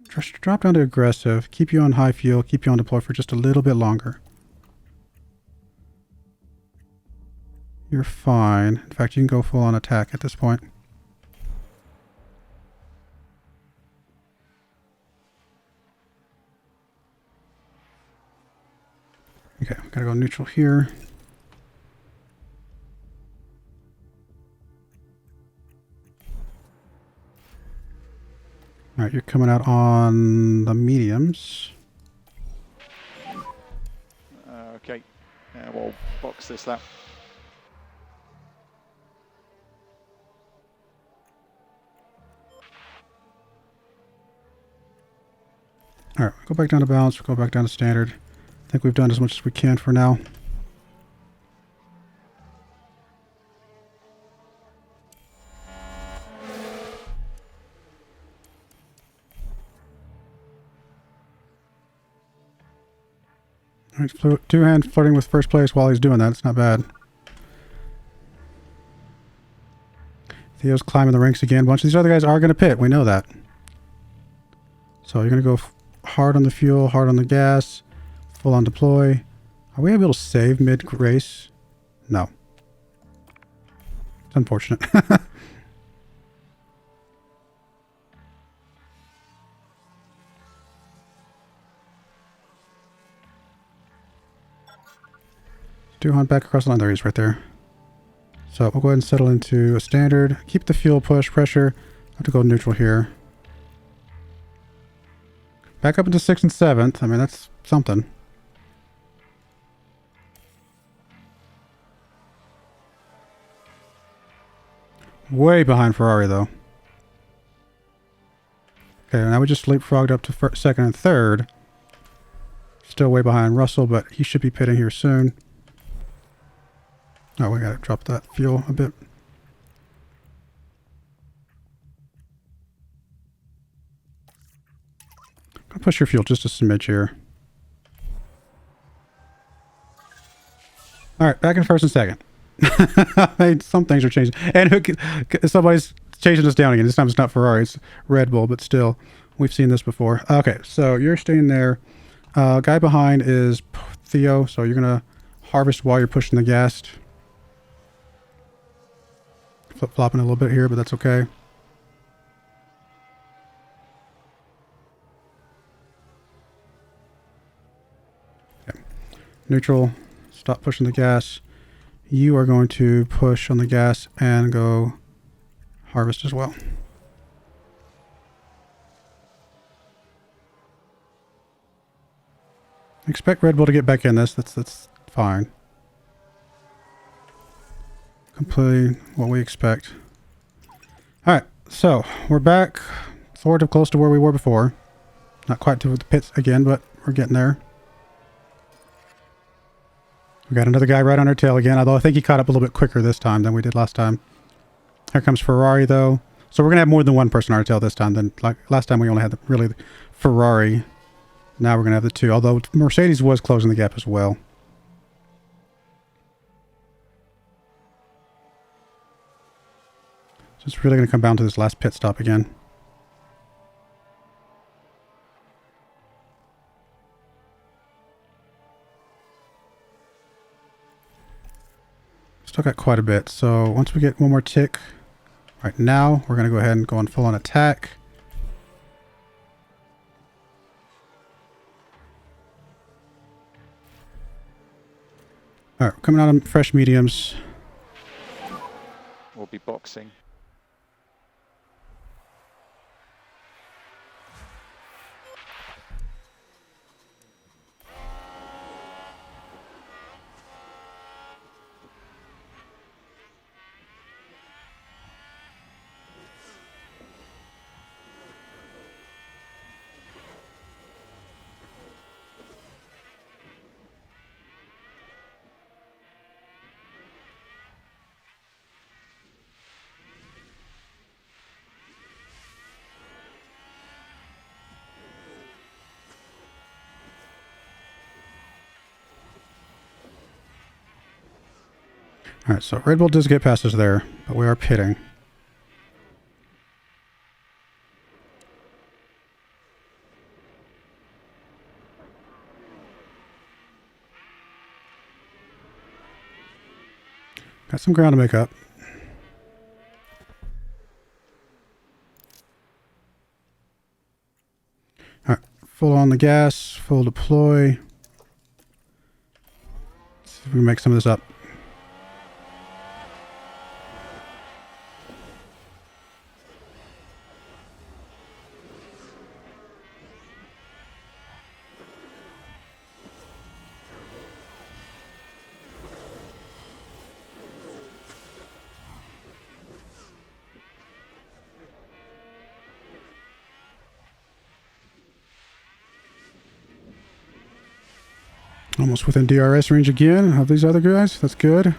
Just drop down to aggressive. Keep you on high fuel. Keep you on deploy for just a little bit longer. You're fine. In fact, you can go full on attack at this point. Okay, we gotta go neutral here. All right, you're coming out on the mediums. Okay, we'll box this lap. All right, go back down to balance. We'll go back down to standard. I think we've done as much as we can for now. All right, two-hand flirting with first place while he's doing that. It's not bad. Theo's climbing the ranks again. A bunch of these other guys are going to pit. We know that. So you're going to go hard on the fuel, hard on the gas, full on deploy. Are we able to save mid-race? No. It's unfortunate. Hunt back across the line. There he is right there. So we'll go ahead and settle into a standard. Keep the fuel push pressure. I have to go neutral here. Back up into 6th and 7th. I mean, that's something. Way behind Ferrari, though. Okay, now we just leapfrogged up to 2nd and 3rd. Still way behind Russell, but he should be pitting here soon. Oh, we gotta drop that fuel a bit. I'll push your fuel just a smidge here. All right, back in 1st and 2nd. I mean, some things are changing. And somebody's chasing us down again. This time it's not Ferrari, it's Red Bull, but still, we've seen this before. Okay, so you're staying there. Guy behind is Theo, so you're gonna harvest while you're pushing the gas. Flip-flopping a little bit here, but that's okay. Okay. Neutral. Stop pushing the gas. You are going to push on the gas and go harvest as well. Expect Red Bull to get back in this. That's fine. Completely what we expect. Alright, so we're back sort of close to where we were before. Not quite to the pits again, but we're getting there. We got another guy right on our tail again, although I think he caught up a little bit quicker this time than we did last time. Here comes Ferrari, though. So we're going to have more than one person on our tail this time. Than like last time we only had really Ferrari. Now we're going to have the two, although Mercedes was closing the gap as well. So it's really going to come down to this last pit stop again. Still got quite a bit. So once we get one more tick, right now we're going to go ahead and go on full on attack. All right, coming out on fresh mediums. We'll be boxing. All right, so Red Bull does get past us there, but we are pitting. Got some ground to make up. All right, full on the gas, full deploy. Let's see if we can make some of this up. Almost within DRS range again of these other guys. That's good.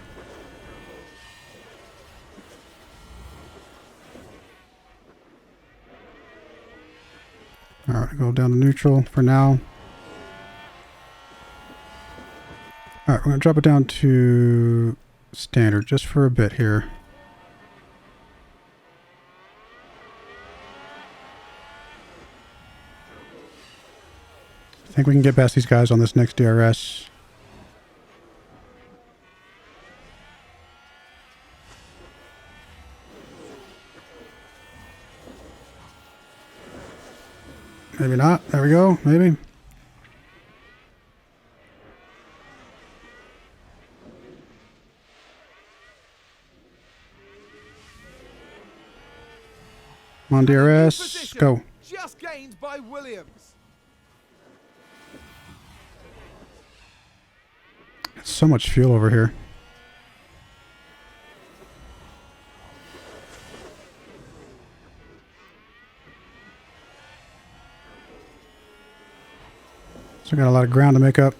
All right, go down to neutral for now. All right, we're going to drop it down to standard just for a bit here. I think we can get past these guys on this next DRS. Maybe not. There we go. Maybe. Come on, DRS. Go. Just gained by Williams. So much fuel over here. So got a lot of ground to make up.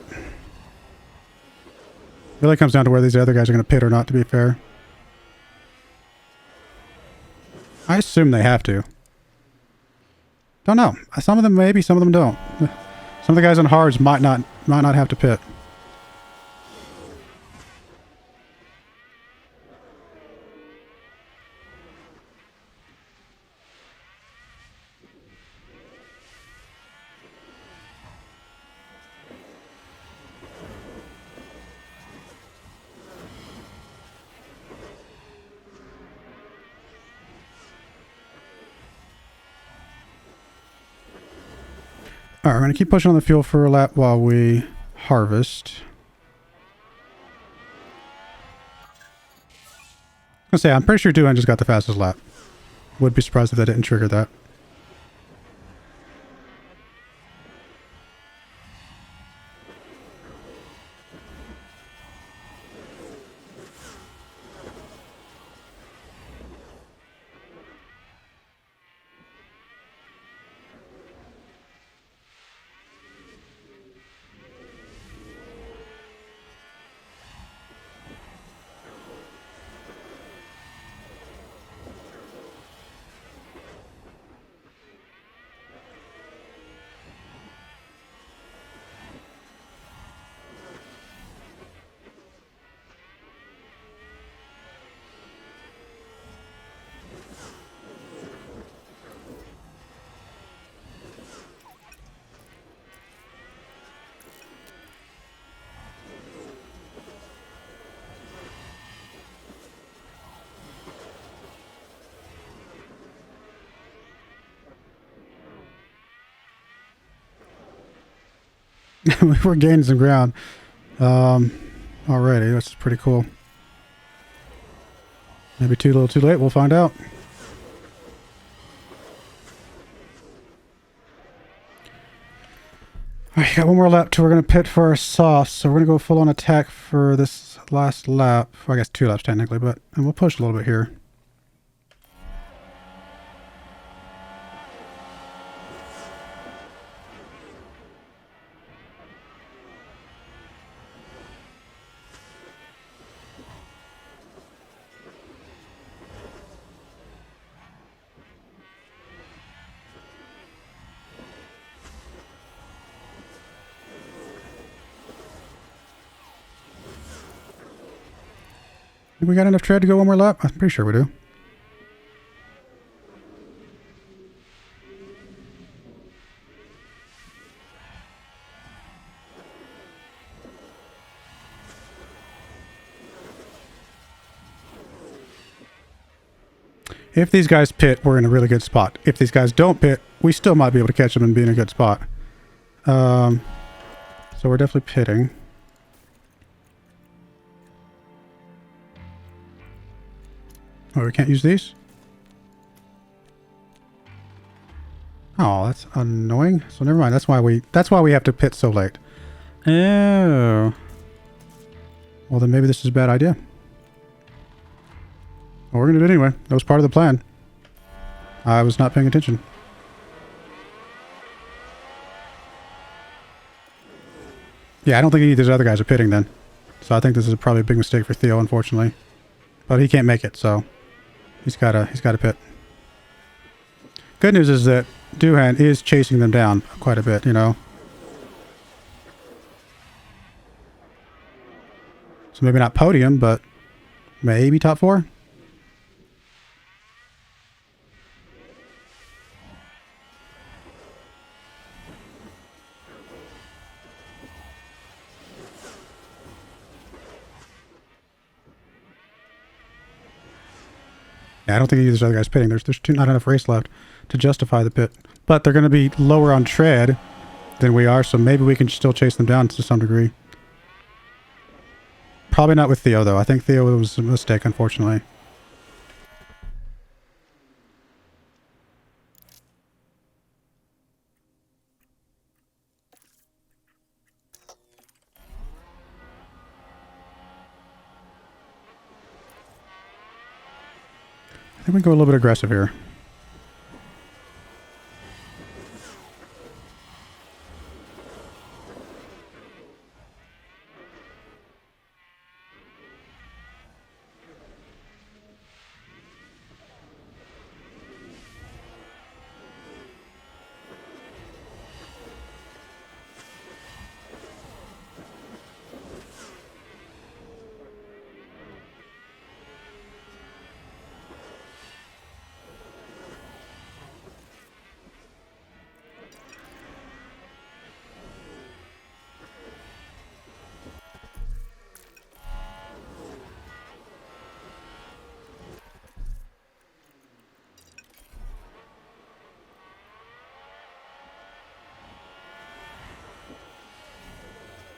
Really comes down to where these other guys are going to pit or not, to be fair. I assume they have to. Don't know. Some of them maybe, some of them don't. Some of the guys on hards might not have to pit. All right, we're going to keep pushing on the fuel for a lap while we harvest. I was going to say, I'm pretty sure 2 just got the fastest lap. Would be surprised if that didn't trigger that. We're gaining some ground already. That's pretty cool. Maybe too little too late. We'll find out. All right, got one more lap till we're going to pit for our sauce. So we're going to go full on attack for this last lap. Well, I guess 2 laps technically, but and we'll push a little bit here. Think we got enough tread to go one more lap? I'm pretty sure we do. If these guys pit, we're in a really good spot. If these guys don't pit, we still might be able to catch them and be in a good spot. So we're definitely pitting. Oh, we can't use these? Oh, that's annoying. So never mind. That's why we have to pit so late. Oh. Well, then maybe this is a bad idea. Well, we're going to do it anyway. That was part of the plan. I was not paying attention. Yeah, I don't think any of these other guys are pitting then. So I think this is probably a big mistake for Theo, unfortunately. But he can't make it, so he's gotta pit. Good news is that Duhan is chasing them down quite a bit, you know. So maybe not podium, but maybe top 4. Yeah, I don't think any of these other guys pitting. There's not enough race left to justify the pit. But they're going to be lower on tread than we are, so maybe we can still chase them down to some degree. Probably not with Theo, though. I think Theo was a mistake, unfortunately. I think we can go a little bit aggressive here.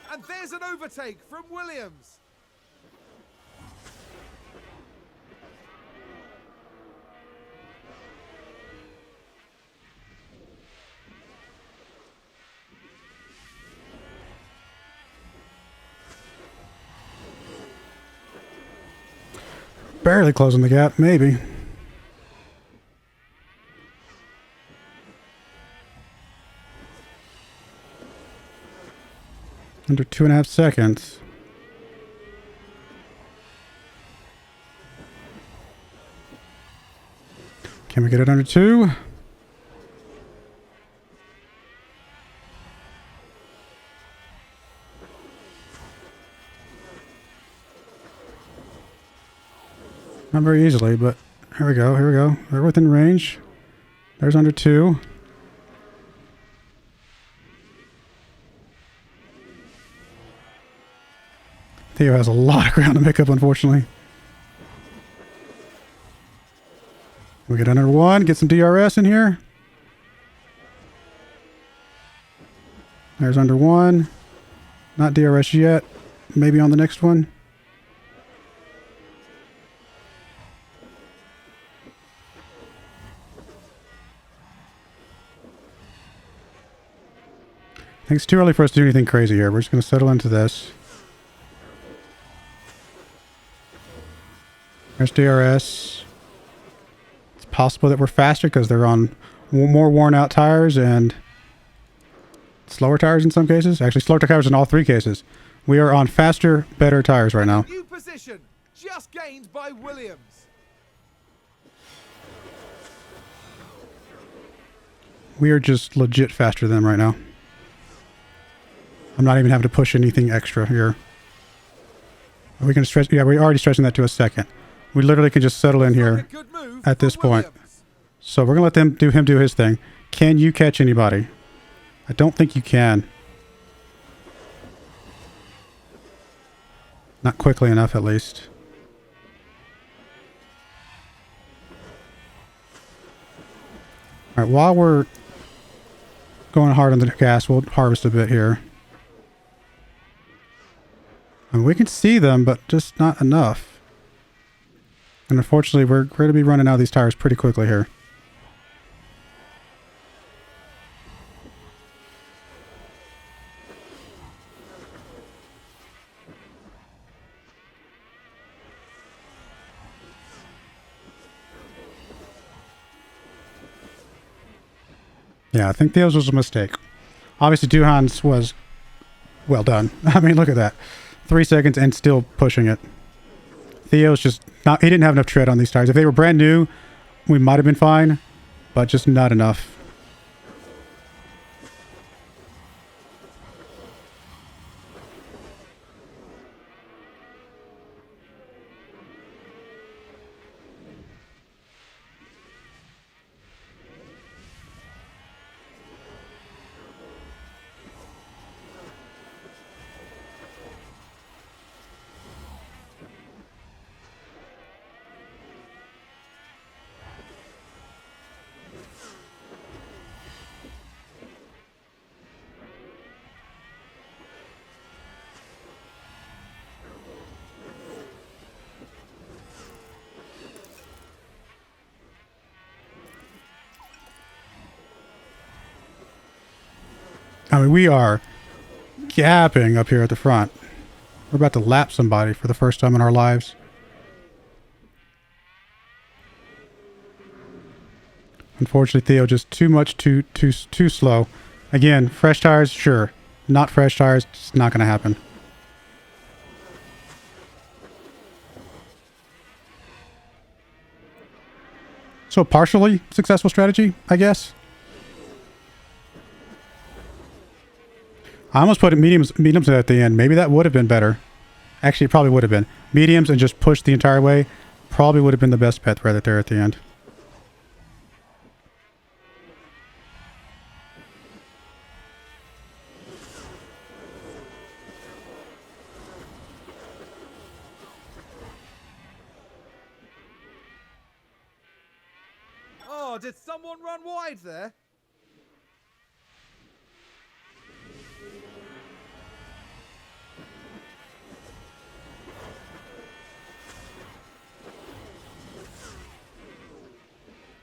And there's an overtake from Williams. Barely closing the gap, maybe. Under 2.5 seconds. Can we get it under 2? Not very easily, but here we go, here we go. They're within range. There's under 2. Theo has a lot of ground to make up, unfortunately. We get under 1, get some DRS in here. There's under 1. Not DRS yet. Maybe on the next one. I think it's too early for us to do anything crazy here. We're just going to settle into this. There's DRS. It's possible that we're faster because they're on more worn out tires and slower tires in some cases. Actually, slower tires in all 3 cases. We are on faster, better tires right now. New position just gained by Williams. We are just legit faster than them right now. I'm not even having to push anything extra here. Are we going to stretch? Yeah, we're already stretching that to a second. We literally can just settle in here at this point. So we're going to let him do his thing. Can you catch anybody? I don't think you can. Not quickly enough, at least. All right, while we're going hard on the gas, we'll harvest a bit here. And we can see them, but just not enough. And unfortunately, we're going to be running out of these tires pretty quickly here. Yeah, I think Theo's was a mistake. Obviously, Duhan's was well done. I mean, look at that. 3 seconds and still pushing it. Theo's just not... He didn't have enough tread on these tires. If they were brand new, we might have been fine, but just not enough. I mean, we are gapping up here at the front. We're about to lap somebody for the first time in our lives. Unfortunately, Theo just too slow. Again, fresh tires, sure. Not fresh tires, it's not going to happen. So partially successful strategy, I guess. I almost put mediums at the end. Maybe that would have been better. Actually, it probably would have been. Mediums and just push the entire way probably would have been the best bet right there at the end. Oh, did someone run wide there?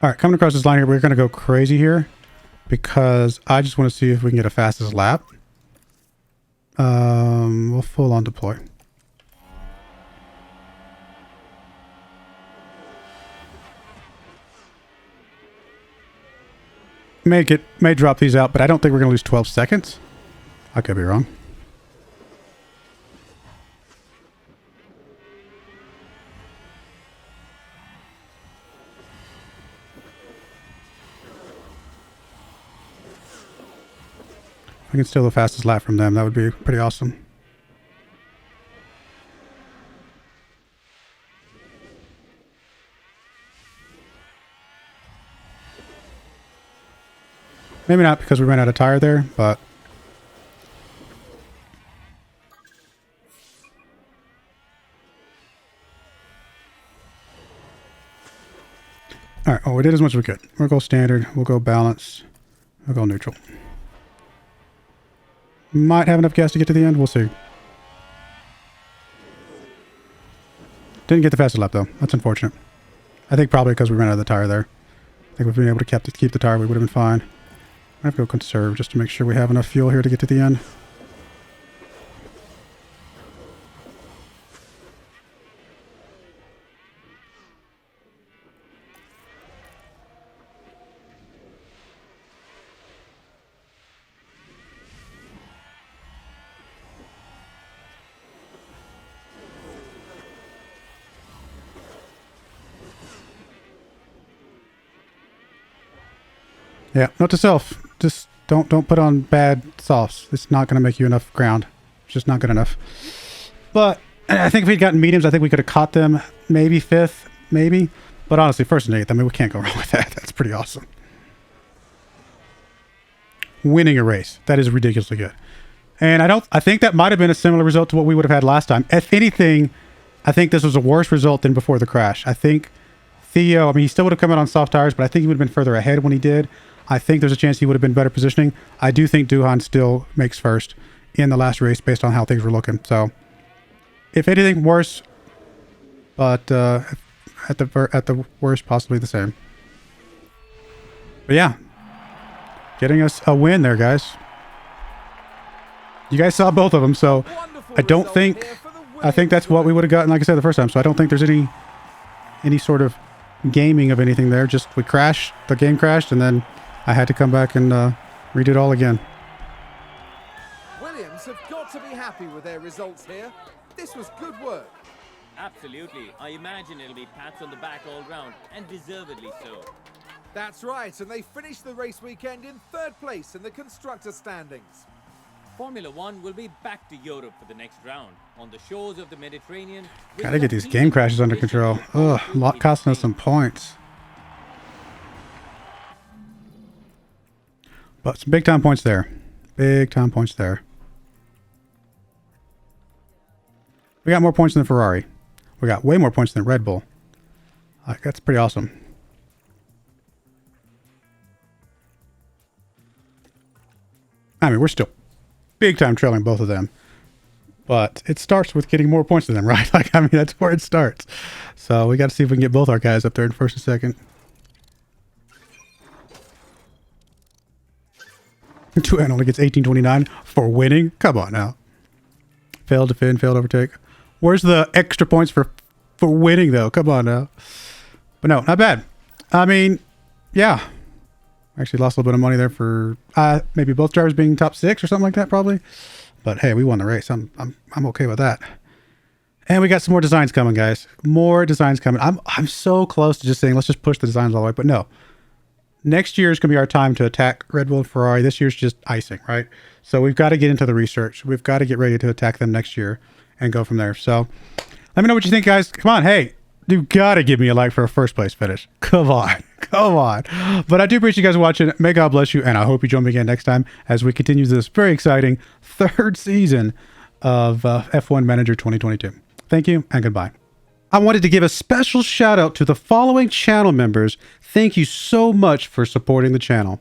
All right, coming across this line here, we're going to go crazy here because I just want to see if we can get a fastest lap. We'll full on deploy. May drop these out, but I don't think we're going to lose 12 seconds. I could be wrong. I can steal the fastest lap from them. That would be pretty awesome. Maybe not because we ran out of tire there, but... Alright, well, we did as much as we could. We'll go standard, we'll go balance, we'll go neutral. Might have enough gas to get to the end, we'll see. Didn't get the fastest lap though, that's unfortunate. I think probably because we ran out of the tire there. I think if we'd been able to keep the tire, we would have been fine. I have to go conserve just to make sure we have enough fuel here to get to the end. Yeah, note to self. Just don't put on bad softs. It's not going to make you enough ground. It's just not good enough. But And I think if we'd gotten mediums, I think we could have caught them maybe 5th, maybe. But honestly, 1st and 8th, I mean, we can't go wrong with that. That's pretty awesome. Winning a race. That is ridiculously good. And I think that might have been a similar result to what we would have had last time. If anything, I think this was a worse result than before the crash. I think Theo, I mean, he still would have come out on soft tires, but I think he would have been further ahead when he did. I think there's a chance he would have been better positioning. I do think Duhan still makes first in the last race based on how things were looking. So, if anything, worse, but at the worst, possibly the same. But yeah, getting us a win there, guys. You guys saw both of them, so I don't think... I think that's what we would have gotten, like I said, the first time. So I don't think there's any sort of gaming of anything there. Just we crashed, the game crashed, and then I had to come back and redo it all again. Williams have got to be happy with their results here. This was good work. Absolutely. I imagine it'll be pats on the back all round, and deservedly so. That's right, and they finished the race weekend in 3rd place in the constructor standings. Formula One will be back to Europe for the next round, on the shores of the Mediterranean. Gotta get these game crashes under control. Ugh, costing us some points. But some big time points there. Big time points there. We got more points than the Ferrari. We got way more points than Red Bull. That's pretty awesome. I mean, we're still big time trailing both of them. But it starts with getting more points than them, right? Like, I mean, that's where it starts. So we got to see if we can get both our guys up there in 1st and 2nd. Duhan only gets 1829 for winning. Come on now. Failed to fin, failed to overtake. Where's the extra points for winning, though? Come on now. But no, not bad. I mean, yeah. Actually lost a little bit of money there for maybe both drivers being top 6 or something like that, probably. But hey, we won the race. I'm okay with that. And we got some more designs coming, guys. More designs coming. I'm so close to just saying let's just push the designs all the way, but no. Next year is going to be our time to attack Red Bull and Ferrari. This year's just icing, right? So we've got to get into the research. We've got to get ready to attack them next year and go from there. So let me know what you think, guys. Come on, hey, you've got to give me a like for a 1st place finish. Come on. Come on. But I do appreciate you guys watching. May God bless you, and I hope you join me again next time as we continue this very exciting 3rd season of F1 Manager 2022. Thank you, and goodbye. I wanted to give a special shout out to the following channel members. Thank you so much for supporting the channel.